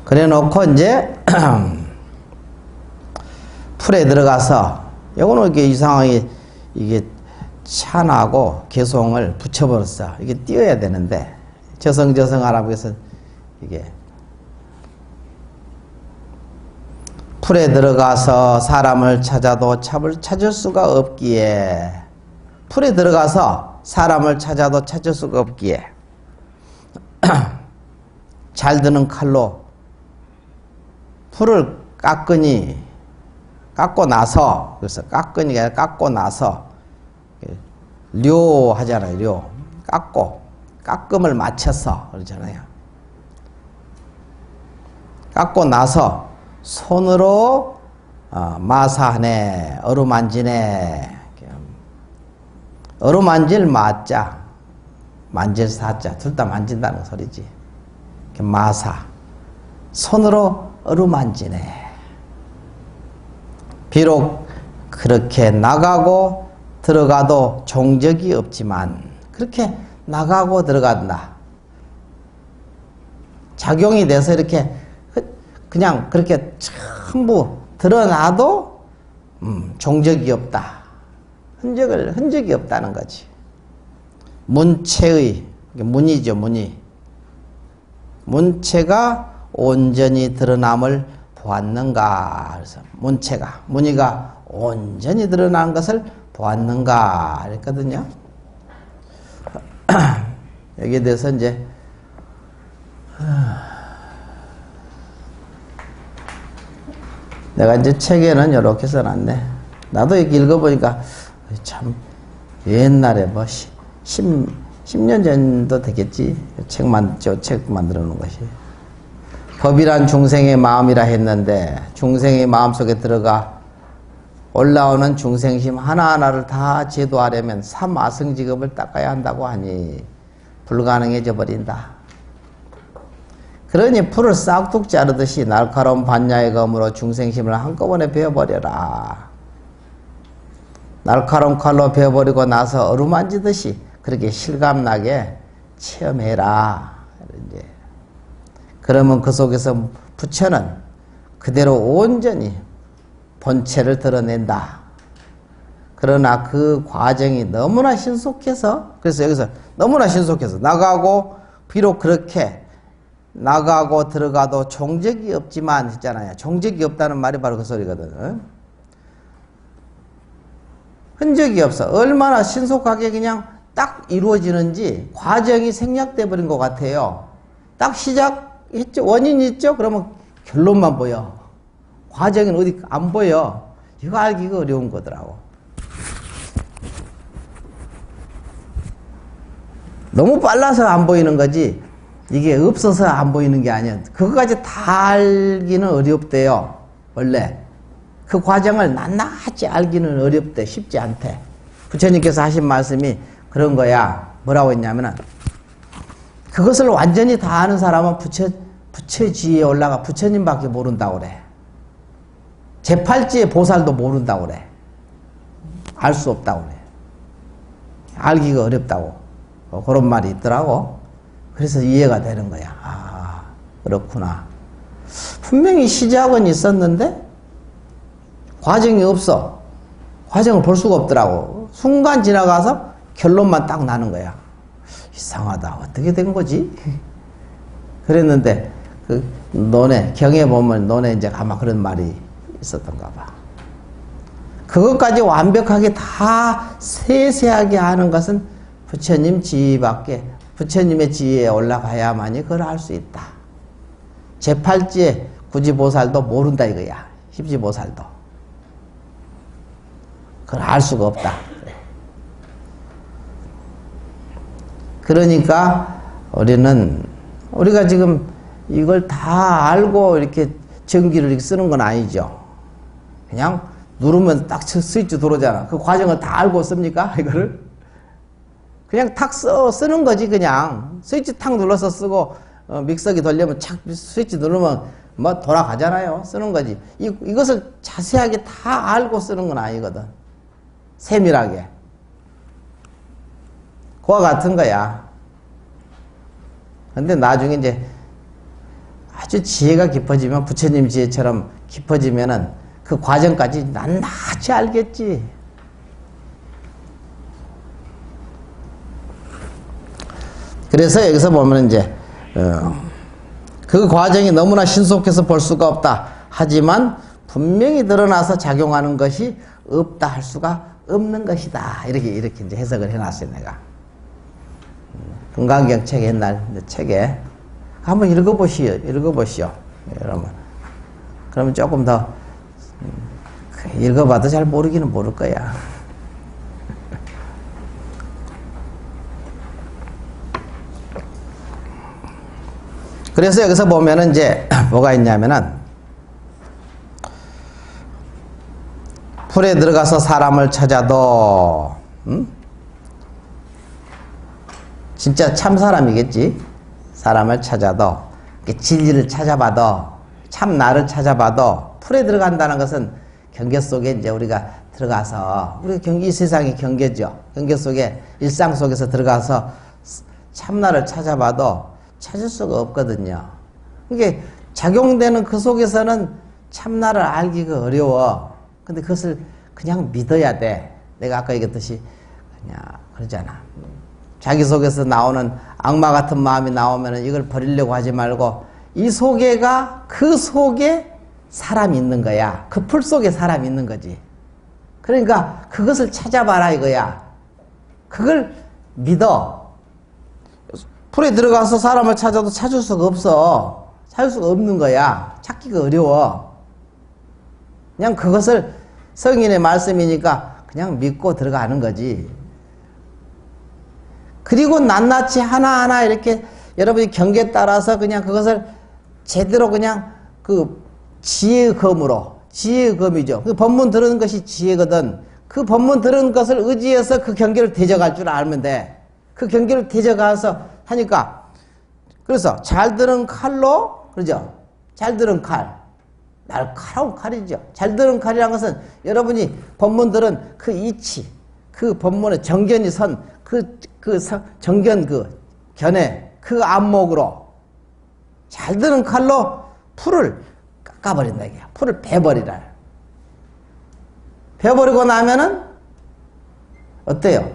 그래 놓고 이제 풀에 들어가서 요거는 이렇게 이상하게 이게 찬하고 개송을 붙여버렸어. 이게 띄어야 되는데 저성저성하라고 해서 이게 풀에 들어가서 사람을 찾아도 찾을 수가 없기에 풀에 들어가서 사람을 찾아도 찾을 수가 없기에 잘 드는 칼로 풀을 깎고 나서 그래서 깎으니가 아니라 깎고 나서 료 하잖아요. 료 깎음을 맞춰서 그러잖아요. 깎고 나서 손으로 마사하네 어루만지네. 어루만질 마자 만질 사자 둘 다 만진다는 소리지. 마사 손으로 어루만지네. 비록 그렇게 나가고 들어가도 종적이 없지만 그렇게 나가고 들어간다. 작용이 돼서 이렇게 그냥 그렇게 전부 드러나도 종적이 없다. 흔적이 없다는 거지. 문체의 문이죠. 문체가 온전히 드러남을 보았는가. 그래서 문의가 온전히 드러난 것을 보았는가 그랬거든요. 여기에 대해서 이제 내가 이제 책에는 이렇게 써놨네. 나도 이렇게 읽어보니까 참 옛날에 뭐 10년 전도 되겠지. 책 만들어 놓은 것이. 법이란 중생의 마음이라 했는데 중생의 마음속에 들어가 올라오는 중생심 하나하나를 다 제도하려면 삼아승직업을 닦아야 한다고 하니 불가능해져 버린다. 그러니 풀을 싹둑 자르듯이 날카로운 반야의 검으로 중생심을 한꺼번에 베어버려라. 날카로운 칼로 베어버리고 나서 어루만지듯이 그렇게 실감나게 체험해라. 이제. 그러면 그 속에서 부처는 그대로 온전히 본체를 드러낸다. 그러나 그 과정이 너무나 신속해서, 그래서 여기서 너무나 신속해서 나가고, 비록 그렇게 나가고 들어가도 종적이 없지만 했잖아요. 종적이 없다는 말이 바로 그 소리거든. 흔적이 없어. 얼마나 신속하게 그냥 딱 이루어지는지 과정이 생략돼 버린 것 같아요. 딱 시작했죠. 원인 있죠? 그러면 결론만 보여. 과정은 어디 안 보여. 이거 알기가 어려운 거더라고. 너무 빨라서 안 보이는 거지, 이게 없어서 안 보이는 게 아니야. 그거까지 다 알기는 어렵대요. 원래 그 과정을 낱낱이 알기는 어렵대. 쉽지 않대. 부처님께서 하신 말씀이 그런 거야. 뭐라고 했냐면은, 그것을 완전히 다 아는 사람은 부처지에 올라가 부처님밖에 모른다고 그래. 제8지의 보살도 모른다고 그래. 알 수 없다고 그래. 알기가 어렵다고. 그런 말이 있더라고. 그래서 이해가 되는 거야. 아, 그렇구나. 분명히 시작은 있었는데 과정이 없어. 과정을 볼 수가 없더라고. 순간 지나가서 결론만 딱 나는 거야. 이상하다. 어떻게 된 거지? 그랬는데 그 논에, 경에 보면 논에 이제 아마 그런 말이 있었던가 봐. 그것까지 완벽하게 다 세세하게 하는 것은 부처님 지위밖에, 부처님의 지위에 올라가야만이 그걸 알 수 있다. 제8지의 구지보살도 모른다 이거야. 십지보살도. 그걸 알 수가 없다. 그러니까 우리가 지금 이걸 다 알고 이렇게 전기를 이렇게 쓰는 건 아니죠. 그냥 누르면 딱 스위치 들어오잖아. 그 과정을 다 알고 씁니까? 이거를? 그냥 탁 쓰는 거지. 그냥 스위치 탁 눌러서 쓰고 믹서기 돌리면 착 스위치 누르면 뭐 돌아가잖아요. 쓰는 거지. 이것을 자세하게 다 알고 쓰는 건 아니거든. 세밀하게. 그와 같은 거야. 근데 나중에 이제 아주 지혜가 깊어지면, 부처님 지혜처럼 깊어지면은 그 과정까지 낱낱이 알겠지. 그래서 여기서 보면 이제 그 과정이 너무나 신속해서 볼 수가 없다. 하지만 분명히 드러나서 작용하는 것이 없다 할 수가 없는 것이다. 이렇게 이제 해석을 해놨어요, 내가. 금강경 책에, 옛날 책에 한번 읽어보시오. 여러분. 그러면 조금 더 읽어봐도 잘 모르기는 모를 거야. 그래서 여기서 보면은 이제 뭐가 있냐면은, 풀에 들어가서 사람을 찾아도, 진짜 참 사람이겠지. 사람을 찾아도, 진리를 찾아봐도, 참 나를 찾아봐도, 풀에 들어간다는 것은 경계 속에 이제 우리가 들어가서, 우리가 이 세상이 경계죠. 경계 속에, 일상 속에서 들어가서 참 나를 찾아봐도 찾을 수가 없거든요. 이게 작용되는 그 속에서는 참나를 알기가 어려워. 근데 그것을 그냥 믿어야 돼. 내가 아까 얘기했듯이 그냥 그러잖아. 자기 속에서 나오는 악마 같은 마음이 나오면은 이걸 버리려고 하지 말고, 이 속에가, 그 속에 사람이 있는 거야. 그 풀 속에 사람이 있는 거지. 그러니까 그것을 찾아봐라 이거야. 그걸 믿어. 풀에 들어가서 사람을 찾아도 찾을 수가 없어. 찾을 수가 없는 거야. 찾기가 어려워. 그냥 그것을 성인의 말씀이니까 그냥 믿고 들어가는 거지. 그리고 낱낱이 하나하나 이렇게 여러분이 경계에 따라서 그냥 그것을 제대로 그냥 그 지혜의 검으로, 지혜의 검이죠. 그 법문 들은 것이 지혜거든. 그 법문 들은 것을 의지해서 그 경계를 대적할 줄 알면 돼. 그 경계를 대적해서 하니까, 그래서 잘 들은 칼로, 그러죠? 잘 들은 칼. 날카로운 칼이죠. 잘 들은 칼이라는 것은 여러분이 법문 들은 그 이치, 그 법문의 정견이 선, 정견 그 견해, 그 안목으로 잘 드는 칼로 풀을 깎아버린다 이게. 풀을 베버리라. 베버리고 나면은 어때요?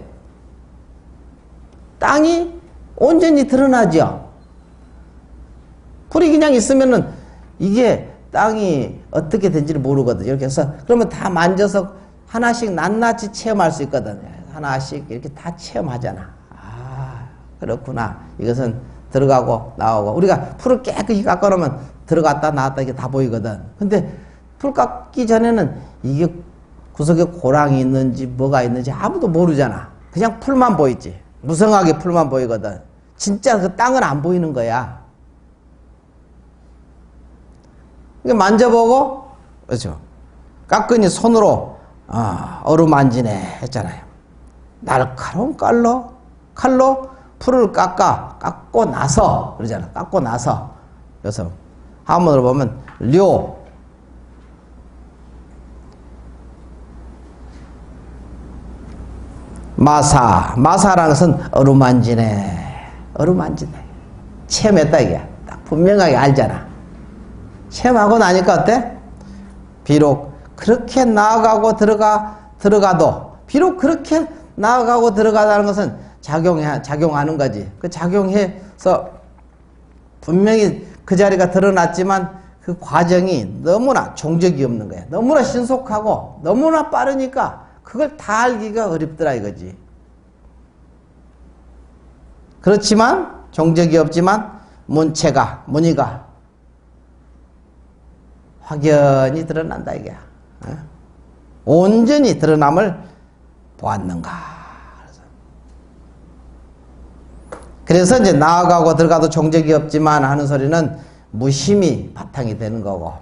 땅이 온전히 드러나죠. 풀이 그냥 있으면은 이게 땅이 어떻게 된지를 모르거든요. 이렇게 해서 그러면 다 만져서 하나씩 낱낱이 체험할 수 있거든요. 하나씩 이렇게 다 체험하잖아. 아, 그렇구나. 이것은 들어가고 나오고. 우리가 풀을 깨끗이 깎아놓으면 들어갔다 나왔다 이게 다 보이거든. 근데 풀 깎기 전에는 이게 구석에 고랑이 있는지 뭐가 있는지 아무도 모르잖아. 그냥 풀만 보이지. 무성하게 풀만 보이거든. 진짜 그 땅은 안 보이는 거야. 만져보고, 그렇죠. 깎으니 손으로, 어루만지네 했잖아요. 날카로운 칼로 풀을 깎고 나서, 그러잖아. 깎고 나서. 그래서 한문으로 보면, 마사라는 것은 어루만지네. 체험했다, 이게. 딱 분명하게 알잖아. 체험하고 나니까 어때? 비록 그렇게 나아가고 들어가도, 비록 그렇게 나아가고 들어가다는 것은 작용하는 거지. 그 작용해서 분명히 그 자리가 드러났지만 그 과정이 너무나 종적이 없는 거야. 너무나 신속하고 너무나 빠르니까 그걸 다 알기가 어렵더라 이거지. 그렇지만 종적이 없지만 무늬가 확연히 드러난다 이게. 온전히 드러남을 보았는가. 그래서 이제 나아가고 들어가도 종적이 없지만 하는 소리는 무심이 바탕이 되는 거고,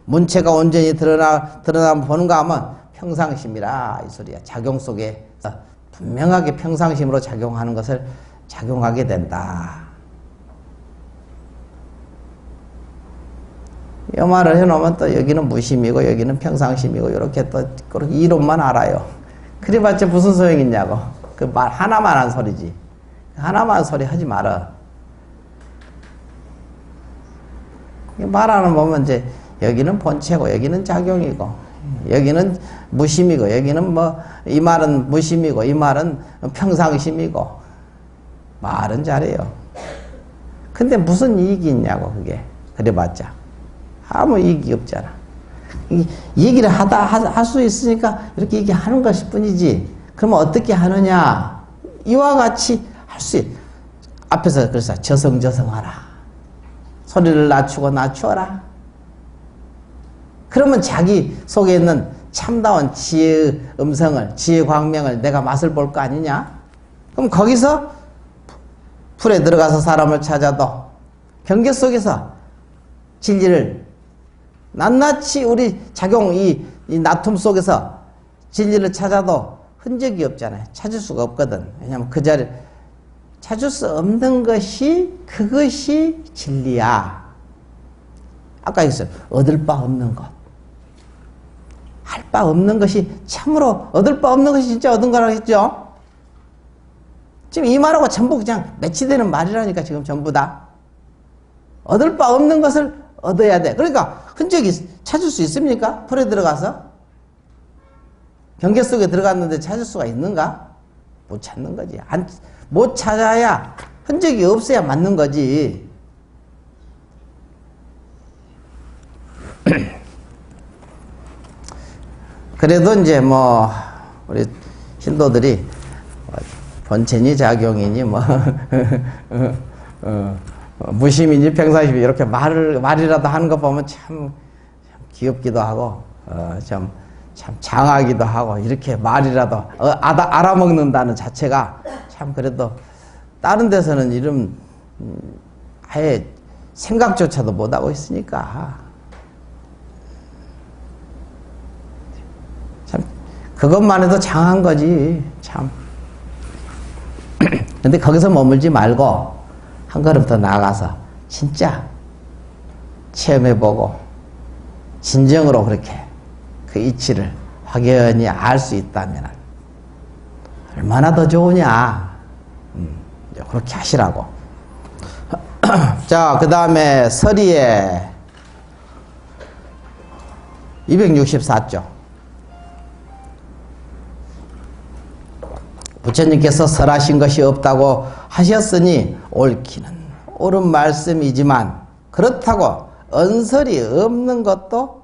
문체가 온전히 드러나면 보는가 하면 평상심이라 이 소리야. 작용 속에 분명하게 평상심으로 작용하는 것을 작용하게 된다. 이 말을 해놓으면 또 여기는 무심이고 여기는 평상심이고 이렇게 또 그렇게 이론만 알아요. 그래봤자 무슨 소용이 있냐고. 그 말 하나만 한 소리지. 하나만 소리 하지 마라. 말하는 보면 이제 여기는 본체고 여기는 작용이고 여기는 무심이고 여기는 뭐 이 말은 무심이고 이 말은 평상심이고 말은 잘해요. 근데 무슨 이익이 있냐고 그게. 그래봤자 아무 이익이 없잖아. 얘기를 할 수 있으니까 이렇게 얘기하는 것일 뿐이지. 그러면 어떻게 하느냐? 이와 같이 할 수 앞에서 그래서 저성하라. 소리를 낮추어라. 그러면 자기 속에 있는 참다운 지혜의 음성을, 지혜의 광명을 내가 맛을 볼 거 아니냐? 그럼 거기서 풀에 들어가서 사람을 찾아도 경계 속에서 진리를 낱낱이 우리 작용 이 나툼 속에서 진리를 찾아도 흔적이 없잖아요. 찾을 수가 없거든. 왜냐하면 그 자리 찾을 수 없는 것이 그것이 진리야. 아까 얘기했어요. 얻을 바 없는 것. 할 바 없는 것이 참으로 얻을 바 없는 것이 진짜 얻은 거라고 했죠. 지금 이 말하고 전부 그냥 매치되는 말이라니까 지금 전부 다. 얻을 바 없는 것을 얻어야 돼. 그러니까 흔적이 찾을 수 있습니까? 풀에 들어가서? 경계 속에 들어갔는데 찾을 수가 있는가? 못 찾는 거지. 못 찾아야 흔적이 없어야 맞는 거지. 그래도 이제 뭐 우리 신도들이 본체니 작용이니 뭐 무심이니 평상심이 이렇게 말이라도 하는 거 보면 참 귀엽기도 하고 참 장하기도 하고 이렇게 말이라도 알아먹는다는 자체가 참 그래도 다른 데서는 이런 아예 생각조차도 못하고 있으니까 참 그것만 해도 장한 거지 참. 근데 거기서 머물지 말고 한 걸음 더 나아가서 진짜 체험해보고 진정으로 그렇게 그 이치를 확연히 알 수 있다면 얼마나 더 좋으냐. 그렇게 하시라고. 자, 그 다음에 서리에 264조. 부처님께서 설하신 것이 없다고 하셨으니 옳기는 옳은 말씀이지만 그렇다고 언설이 없는 것도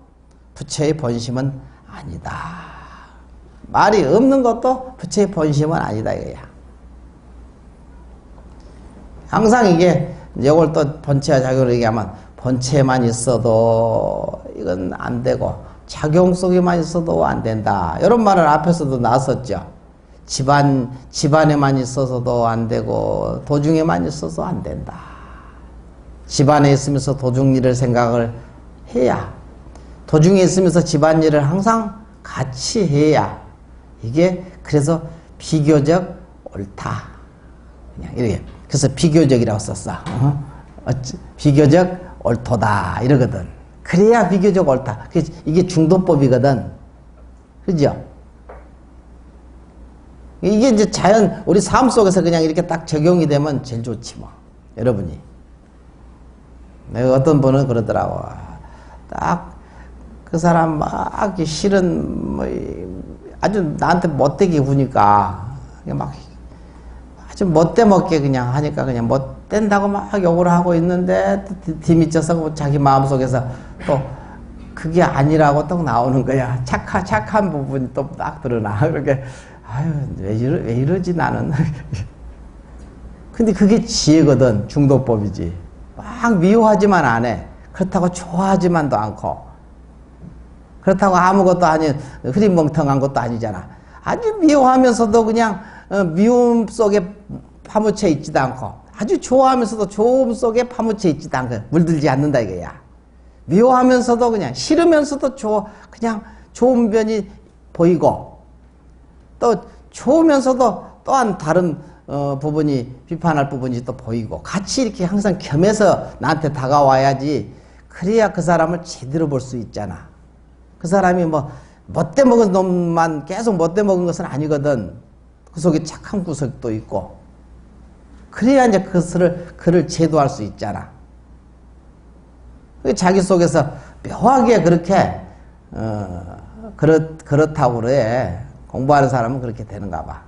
부처의 본심은 아니다. 말이 없는 것도 부처의 본심은 아니다 이거야. 항상 이게 이걸 또 본체와 작용을 얘기하면 본체만 있어도 이건 안 되고 작용 속에만 있어도 안 된다. 이런 말을 앞에서도 나왔었죠. 집안에만 있어서도 안 되고 도중에만 있어서 안 된다. 집안에 있으면서 도중 일을 생각을 해야, 도중에 있으면서 집안 일을 항상 같이 해야 이게 그래서 비교적 옳다. 그냥 이렇게. 그래서 비교적이라고 썼어. 비교적 옳도다 이러거든. 그래야 비교적 옳다. 이게 중도법이거든. 그죠? 이게 이제 자연 우리 삶 속에서 그냥 이렇게 딱 적용이 되면 제일 좋지 뭐. 여러분이. 내가 어떤 분은 그러더라고. 딱 그 사람 막 실은 뭐 아주 나한테 못되게 구니까 막 아주 못되먹게 그냥 하니까 그냥 못된다고 막 욕을 하고 있는데 뒤미쳐서 자기 마음속에서 또 그게 아니라고 또 나오는 거야. 착한 부분이 또 딱 드러나. 그렇게 아유 왜 이러지 나는. 근데 그게 지혜거든. 중도법이지. 막 미워하지만 안 해. 그렇다고 좋아하지만도 않고 그렇다고 아무것도 아닌 흐릿멍텅한 것도 아니잖아. 아주 미워하면서도 그냥 미움 속에 파묻혀 있지도 않고 아주 좋아하면서도 좋음 속에 파묻혀 있지도 않고 물들지 않는다 이거야. 미워하면서도 그냥 싫으면서도 그냥 좋은 면이 보이고 또 좋으면서도 또한 다른 부분이 비판할 부분이 또 보이고 같이 이렇게 항상 겸해서 나한테 다가와야지. 그래야 그 사람을 제대로 볼 수 있잖아. 그 사람이 뭐 못돼먹은 놈만 계속 못돼먹은 것은 아니거든. 그 속에 착한 구석도 있고. 그래야 이제 그를 제도할 수 있잖아. 자기 속에서 묘하게 그렇게 그렇다고 그래. 공부하는 사람은 그렇게 되는가 봐.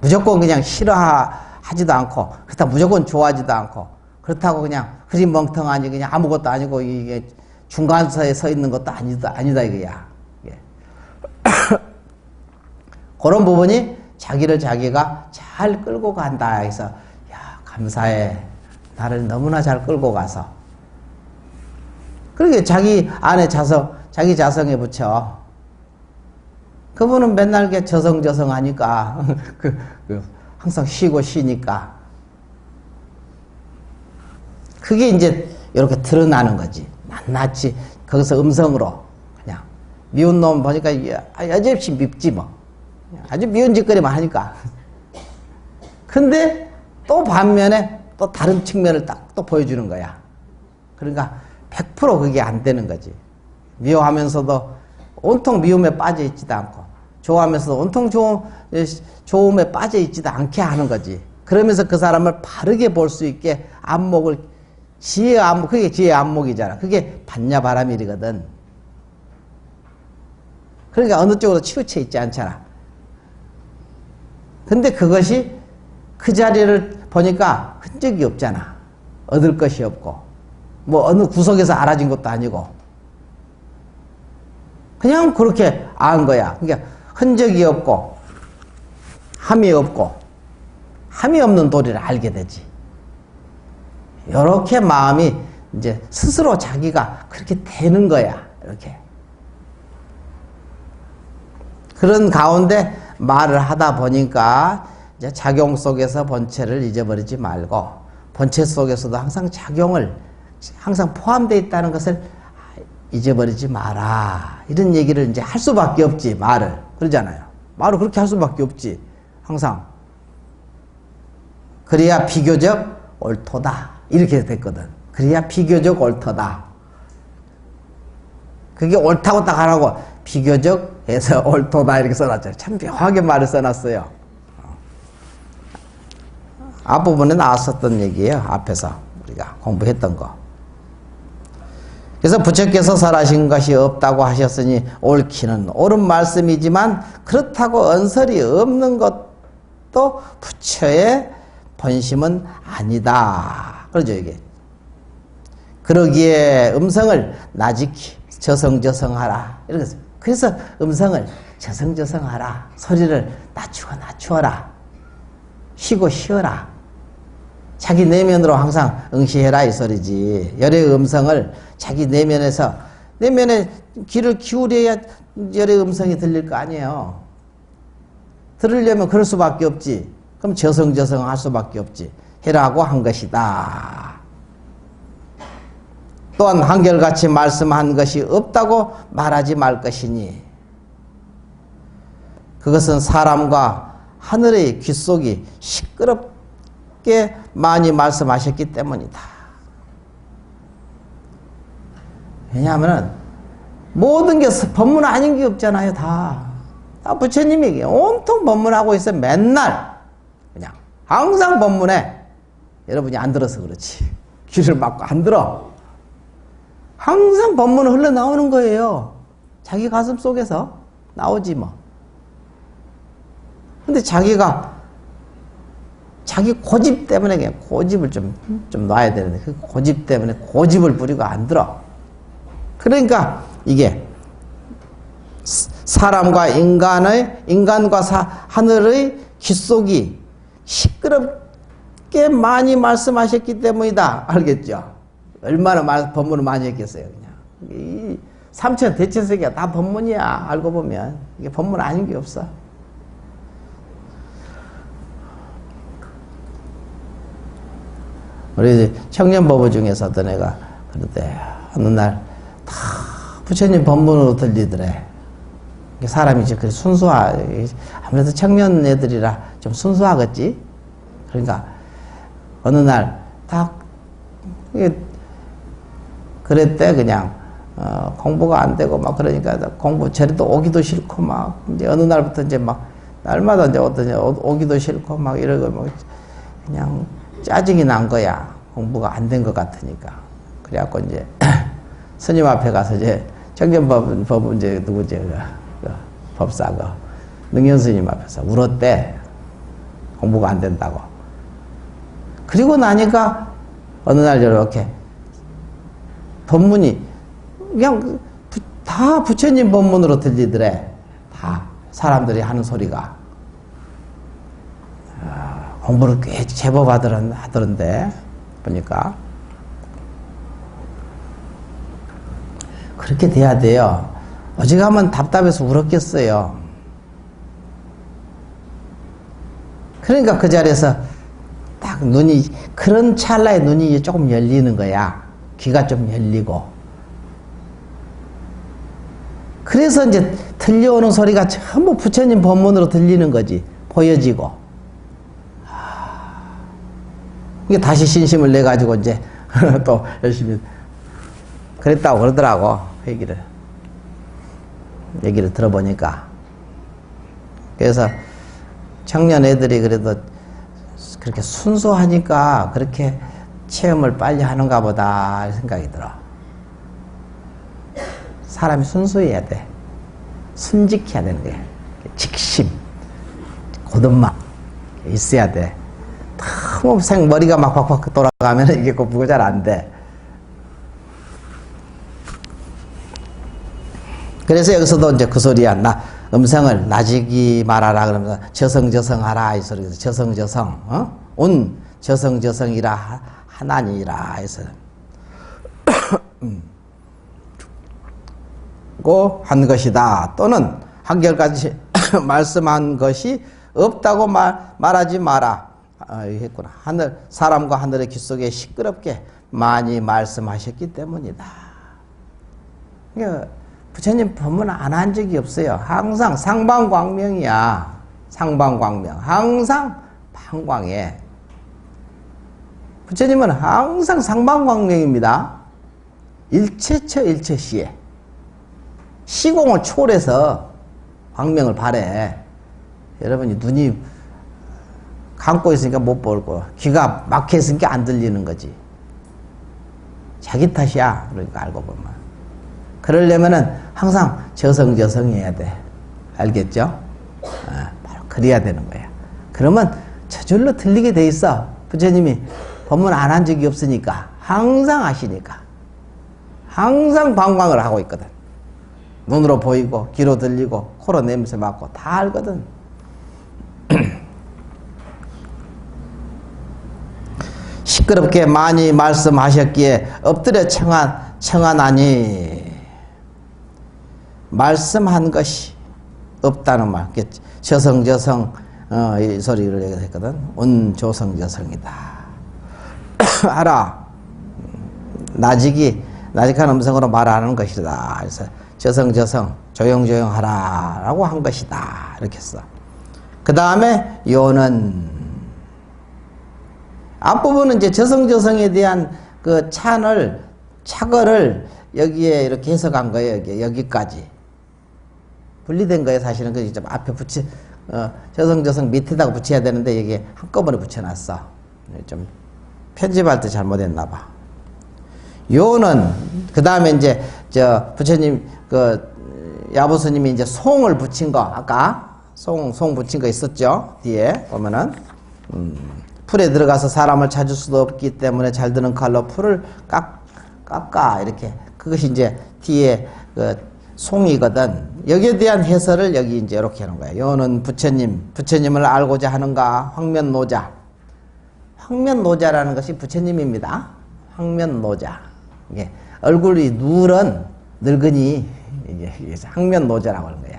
무조건 그냥 싫어하지도 않고 그렇다고 무조건 좋아하지도 않고 그렇다고 그냥 흐릿멍텅하니 그냥 아무것도 아니고 이게 중간서에 서 있는 것도 아니다 이거야. 예. 그런 부분이 자기가 잘 끌고 간다 해서 야 감사해. 나를 너무나 잘 끌고 가서 그러게 자기 안에 자기 자성에 붙여. 그분은 맨날 저성 하니까 항상 쉬니까 그게 이제 이렇게 드러나는 거지. 낱낱이 거기서 음성으로 그냥 미운 놈 보니까 여지없이 밉지 뭐. 아주 미운 짓거리만 하니까. 근데 또 반면에 또 다른 측면을 딱 또 보여주는 거야. 그러니까 100% 그게 안 되는 거지. 미워하면서도 온통 미움에 빠져 있지도 않고 좋아하면서도 온통 좋음에 빠져 있지도 않게 하는 거지. 그러면서 그 사람을 바르게 볼 수 있게 안목을 지혜의 안목, 그게 지혜의 안목이잖아. 그게 반야바라밀이거든. 그러니까 어느 쪽으로 치우쳐 있지 않잖아. 근데 그것이 그 자리를 보니까 흔적이 없잖아. 얻을 것이 없고 뭐 어느 구석에서 알아진 것도 아니고 그냥 그렇게 안 거야. 그러니까 흔적이 없고 함이 없고 함이 없는 도리를 알게 되지. 이렇게 마음이 이제 스스로 자기가 그렇게 되는 거야. 이렇게. 그런 가운데 말을 하다 보니까 이제 작용 속에서 본체를 잊어버리지 말고 본체 속에서도 항상 작용을 항상 포함되어 있다는 것을 잊어버리지 마라. 이런 얘기를 이제 할 수밖에 없지. 말을. 그러잖아요. 말을 그렇게 할 수밖에 없지. 항상. 그래야 비교적 옳도다. 이렇게 됐거든. 그래야 비교적 옳도다. 그게 옳다고 딱 하라고 비교적 해서 옳도다 이렇게 써놨잖아요. 참 묘하게 말을 써놨어요. 앞부분에 나왔었던 얘기예요. 앞에서 우리가 공부했던 거. 그래서 부처께서 설하신 것이 없다고 하셨으니 옳기는 옳은 말씀이지만 그렇다고 언설이 없는 것도 부처의 본심은 아니다. 그러죠, 이게. 그러기에 음성을 나직히 저성저성하라. 이렇게 했어요. 그래서 음성을 저성저성하라. 소리를 낮추어라. 쉬고 쉬어라. 자기 내면으로 항상 응시해라 이 소리지. 열의 음성을 자기 내면에서, 내면에 귀를 기울여야 열의 음성이 들릴 거 아니에요. 들으려면 그럴 수밖에 없지. 그럼 저성저성 할 수밖에 없지. 해라고 한 것이다. 또한 한결같이 말씀한 것이 없다고 말하지 말 것이니 그것은 사람과 하늘의 귓속이 시끄럽게 많이 말씀하셨기 때문이다. 왜냐하면 모든 게 법문 아닌 게 없잖아요. 다 부처님이 온통 법문하고 있어요. 맨날 그냥 항상 법문해. 여러분이 안 들어서 그렇지. 귀를 막고 안 들어. 항상 법문은 흘러나오는 거예요. 자기 가슴 속에서 나오지 뭐. 근데 자기가 자기 고집 때문에 그냥 고집을 좀 놔야 되는데 그 고집 때문에 고집을 부리고 안 들어. 그러니까 이게 사람과 인간과 하늘의 귓속이 시끄럽게 많이 말씀하셨기 때문이다. 알겠죠? 얼마나 법문을 많이 했겠어요. 그냥 이 삼천 대천세계가 다 법문이야. 알고 보면 이게 법문 아닌 게 없어. 우리 청년법부 중에서도 내가 그런데 어느 날 다 부처님 법문으로 들리더래. 사람이 이제 그 아무래도 청년 애들이라 좀 순수하겠지. 그러니까 어느 날 딱 그랬대. 그냥 공부가 안 되고 막 그러니까 공부 저리도 오기도 싫고 막 이제 어느 날부터 이제 막 날마다 이제 오기도 싫고 막 이러고 막 그냥 짜증이 난 거야. 공부가 안 된 것 같으니까. 그래갖고 이제 스님 앞에 가서 이제 청년법 이제 누구지 그 법사 그 능현 스님 앞에서 울었대. 공부가 안 된다고. 그리고 나니까 어느 날 저렇게 법문이 그냥 다 부처님 법문으로 들리더래. 다 사람들이 하는 소리가. 공부를 꽤 제법 하더런데 보니까 그렇게 돼야 돼요. 어지간하면 답답해서 울었겠어요. 그러니까 그 자리에서 딱 눈이 그런 찰나에 눈이 조금 열리는 거야. 귀가 좀 열리고. 그래서 이제 들려오는 소리가 전부 부처님 법문으로 들리는 거지. 보여지고. 이게 다시 신심을 내가지고 이제 또 열심히 그랬다고 그러더라고. 얘기를 들어보니까. 그래서 청년 애들이 그래도 그렇게 순수하니까 그렇게 체험을 빨리 하는가 보다 생각이 들어. 사람이 순수해야 돼. 순직해야 되는 거야. 직심, 고등막 있어야 돼. 너무 머리가 막 확확 돌아가면 이게 공부가 잘 안 돼. 그래서 여기서도 이제 그 소리야. 음성을 나직이 말하라 그러면서 저성저성하라 이 소리에서 저성저성, 온 저성저성이라 하나니라 해서 고 한 것이다. 또는 한결같이 말씀한 것이 없다고 말하지 마라. 했구나. 사람과 하늘의 귓속에 시끄럽게 많이 말씀하셨기 때문이다. 그러니까 부처님 법문 안 한 적이 없어요. 항상 상방광명이야. 상방광명. 항상 방광해. 부처님은 항상 상방광명입니다. 일체처 일체시에. 시공을 초월해서 광명을 발해. 여러분이 눈이 감고 있으니까 못 볼 거. 귀가 막혀 있으니까 안 들리는 거지. 자기 탓이야. 그러니까 알고 보면. 그러려면은 항상 저성저성해야 돼. 알겠죠? 바로 그래야 되는 거야. 그러면 저절로 들리게 돼 있어. 부처님이 법문 안 한 적이 없으니까. 항상 아시니까. 항상 방광을 하고 있거든. 눈으로 보이고, 귀로 들리고, 코로 냄새 맡고, 다 알거든. 시끄럽게 많이 말씀하셨기에 엎드려 청하나니 말씀한 것이 없다는 말. 저성저성 이 소리를 얘기했거든. 온조성저성이다. 알아. 나직한 음성으로 말하는 것이다. 그래서 저성저성 조용조용하라 라고 한 것이다. 이렇게 했어. 그 다음에 요는 앞부분은 이제 저성저성에 대한 그 착어를 여기에 이렇게 해석한 거예요. 여기까지. 분리된 거예요. 사실은 그 좀 앞에 저성저성 밑에다가 붙여야 되는데 여기에 한꺼번에 붙여놨어. 좀 편집할 때 잘못했나 봐. 요는 그 다음에 이제 부처님 야부스님이 이제 송을 붙인 거 아까 송 붙인 거 있었죠. 뒤에 보면은 풀에 들어가서 사람을 찾을 수도 없기 때문에 잘 드는 칼로 풀을 깎아 이렇게 그것이 이제 뒤에 송이거든. 여기에 대한 해설을 여기 이제 이렇게 하는 거예요. 요는 부처님을 알고자 하는가? 황면노자. 황면노자라는 것이 부처님입니다. 황면노자. 이게 얼굴이 누런 늙은이 이게 황면노자라고 하는 거야.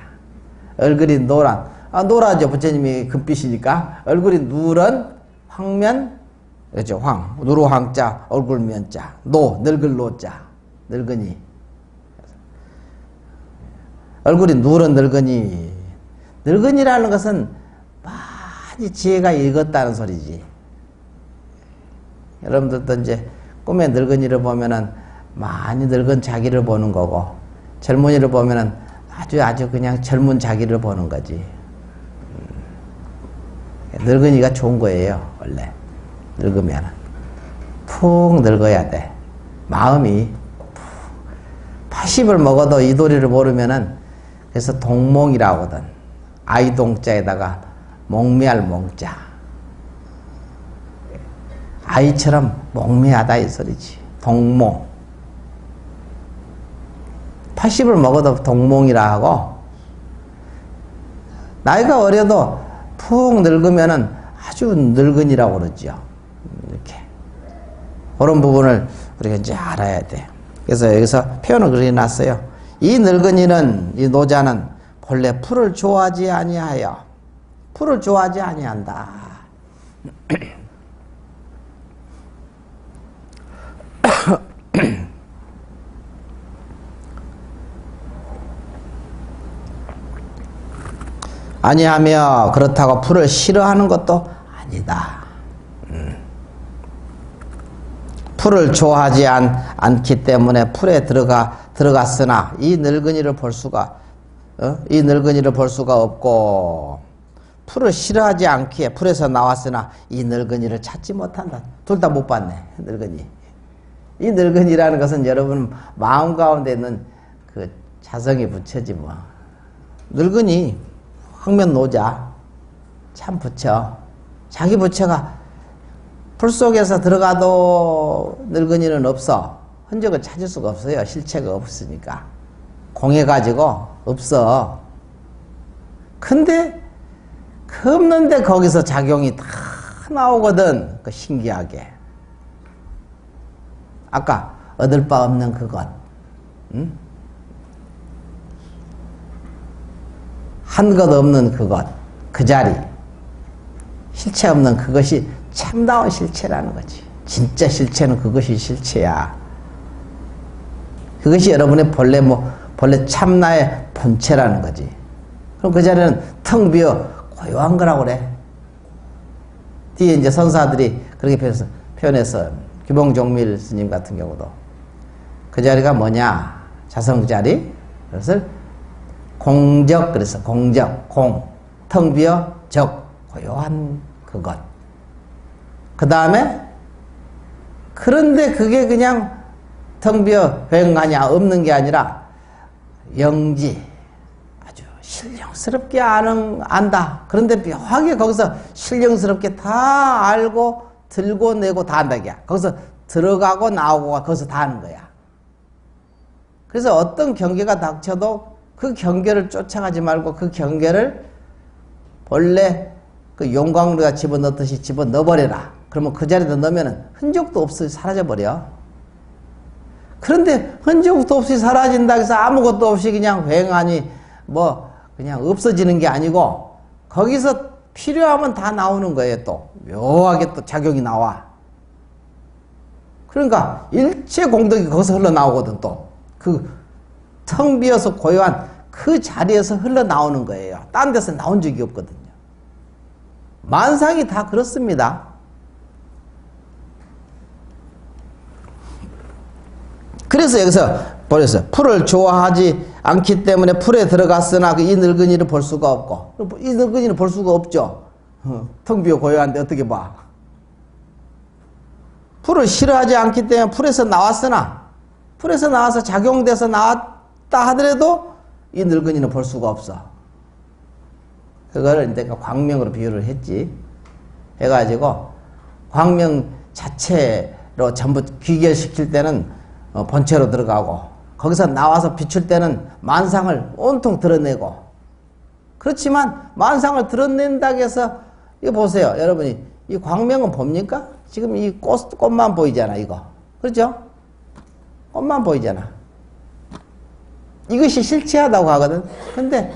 얼굴이 노란. 노라죠. 부처님이 금빛이니까. 얼굴이 누런 황면, 그렇죠. 누루황자, 얼굴면자. 늙을 노자. 늙은이. 얼굴이 누런 늙은이. 늙은이라는 것은 많이 지혜가 익었다는 소리지. 여러분들도 이제 꿈에 늙은이를 보면은 많이 늙은 자기를 보는 거고, 젊은이를 보면은 아주 그냥 젊은 자기를 보는 거지. 늙은이가 좋은 거예요, 원래. 늙으면. 푹 늙어야 돼. 마음이. 80을 먹어도 이 도리를 모르면은, 그래서 동몽이라고 하거든. 아이동자에다가 몽매할 몽자. 아이처럼 몽매하다 이 소리지. 동몽. 80을 먹어도 동몽이라 하고, 나이가 어려도 푹 늙으면은 아주 늙은이라고 그러죠. 이렇게. 그런 부분을 우리가 이제 알아야 돼. 그래서 여기서 표현을 그렇게 놨어요. 이 늙은이는, 이 노자는 본래 풀을 좋아하지 아니하여. 풀을 좋아하지 아니한다. 아니하며 그렇다고 풀을 싫어하는 것도 아니다. 풀을 좋아하지 않기 때문에 풀에 들어갔으나 이 늙은이를 볼 수가 없고, 풀을 싫어하지 않기에 풀에서 나왔으나 이 늙은이를 찾지 못한다. 둘 다 못 봤네. 늙은이. 이 늙은이라는 것은 여러분 마음 가운데 있는 그 자성이 부처지 뭐. 늙은이 황면노자 참 부처. 자기 부처가 풀 속에서 들어가도 늙은이는 없어. 흔적을 찾을 수가 없어요. 실체가 없으니까. 공해가지고 없어. 근데 그 없는데 거기서 작용이 다 나오거든. 그 신기하게. 아까 얻을 바 없는 그것. 응? 한 것 없는 그것. 그 자리. 실체 없는 그것이 참다운 실체라는 거지. 진짜 실체는 그것이 실체야. 그것이 여러분의 본래 참나의 본체라는 거지. 그럼 그 자리는 텅 비어 고요한 거라고 그래. 뒤에 이제 선사들이 그렇게 표현해서 규봉종밀 스님 같은 경우도 그 자리가 뭐냐? 자성 자리. 그래서 공적, 그래서 공적, 텅 비어 적, 고요한 그것. 그 다음에 그런데 그게 그냥 텅 비어 휑하냐 없는 게 아니라 영지 아주 신령스럽게 안다. 그런데 묘하게 거기서 신령스럽게 다 알고 들고 내고 다 한다. 거기서 들어가고 나오고 거기서 다 하는 거야. 그래서 어떤 경계가 닥쳐도 그 경계를 쫓아가지 말고 그 경계를 본래 그 용광로가 집어넣듯이 집어넣어버려라. 그러면 그 자리에다 넣으면 흔적도 없이 사라져버려. 그런데 흔적도 없이 사라진다 해서 아무것도 없이 그냥 휑하니 뭐 그냥 없어지는 게 아니고 거기서 필요하면 다 나오는 거예요. 또 묘하게 또 작용이 나와. 그러니까 일체 공덕이 거기서 흘러나오거든. 또 그 텅 비어서 고요한 그 자리에서 흘러나오는 거예요. 딴 데서 나온 적이 없거든요. 만상이 다 그렇습니다. 그래서 여기서 보셨어요. 풀을 좋아하지 않기 때문에 풀에 들어갔으나 이 늙은이를 볼 수가 없고, 이 늙은이를 볼 수가 없죠. 텅 비어 고요한데 어떻게 봐. 풀을 싫어하지 않기 때문에 풀에서 나왔으나 풀에서 나와서 작용돼서 나왔다 하더라도 이 늙은이는 볼 수가 없어. 그거를 내가 광명으로 비유를 했지. 해가지고 광명 자체로 전부 귀결시킬 때는 본체로 들어가고 거기서 나와서 비출 때는 만상을 온통 드러내고, 그렇지만 만상을 드러낸다고 해서 이거 보세요. 여러분이 이 광명은 봅니까? 지금 이 꽃만 보이잖아. 이거 그렇죠? 꽃만 보이잖아. 이것이 실체하다고 하거든. 근데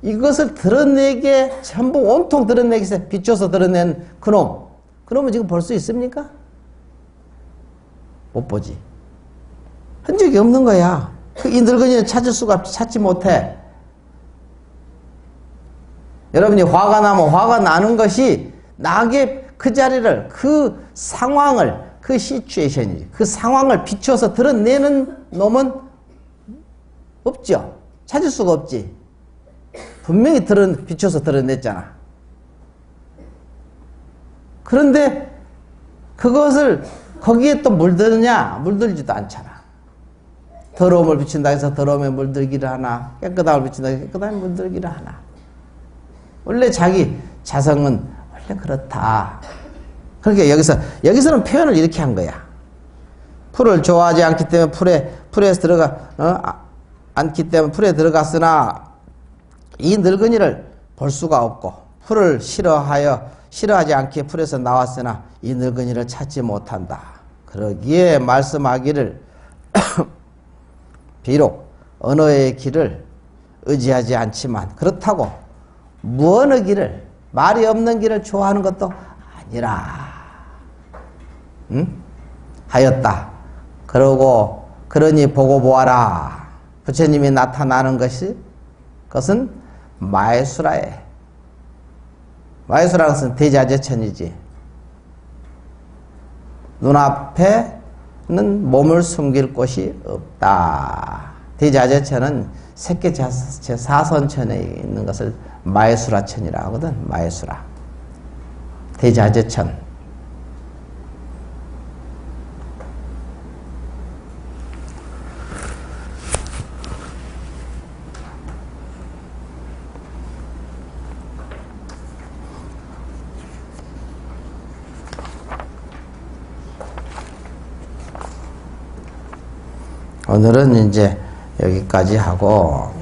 이것을 드러내게 전부 온통 드러내기 위해서 비춰서 드러낸 그놈은 지금 볼 수 있습니까? 못 보지. 흔적이 없는 거야. 이 늙은이는 찾지 못해. 여러분이 화가 나면 화가 나는 것이 나게 그 자리를, 그 상황을, 그 시츄에이션이, 그 상황을 비춰서 드러내는 놈은 없죠. 찾을 수가 없지. 분명히 비춰서 드러냈잖아. 그런데 그것을 거기에 또 물드느냐? 물들지도 않잖아. 더러움을 비춘다 해서 더러움에 물들기를 하나, 깨끗함을 비춘다 해서 깨끗함에 물들기를 하나. 원래 자기 자성은 원래 그렇다. 그러니까 여기서는 표현을 이렇게 한 거야. 풀을 좋아하지 않기 때문에 풀에 않기 때문에 풀에 들어갔으나 이 늙은이를 볼 수가 없고, 풀을 싫어하지 않기에 풀에서 나왔으나 이 늙은이를 찾지 못한다. 그러기에 말씀하기를 비록 언어의 길을 의지하지 않지만 그렇다고 무언의 길을, 말이 없는 길을 좋아하는 것도 아니라 하였다. 그러니 보고 보아라. 부처님이 나타나는 것은 마해수라에, 마해수라는 것은 대자재천이지. 눈앞에는 몸을 숨길 곳이 없다. 대자재천은 색계 제4선천에 있는 것을 마해수라천이라 하거든. 마해수라. 대자재천. 오늘은 이제 여기까지 하고,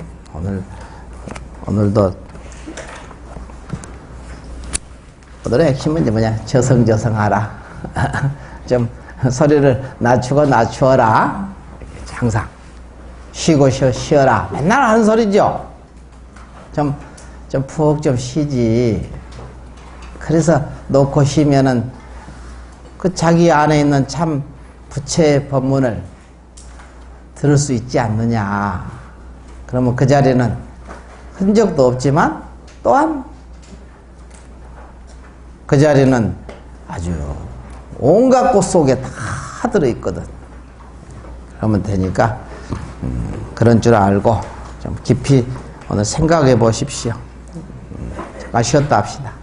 오늘의 핵심은 이제 뭐냐? 저성하라. 좀 소리를 낮추어라. 항상. 쉬고 쉬어라. 맨날 하는 소리죠. 좀 푹 좀 쉬지. 그래서 놓고 쉬면은 그 자기 안에 있는 참 부처의 법문을 들을 수 있지 않느냐. 그러면 그 자리는 흔적도 없지만 또한 그 자리는 아주 온갖 꽃 속에 다 들어있거든. 그러면 되니까 그런 줄 알고 좀 깊이 오늘 생각해 보십시오. 잠깐 쉬었다 합시다.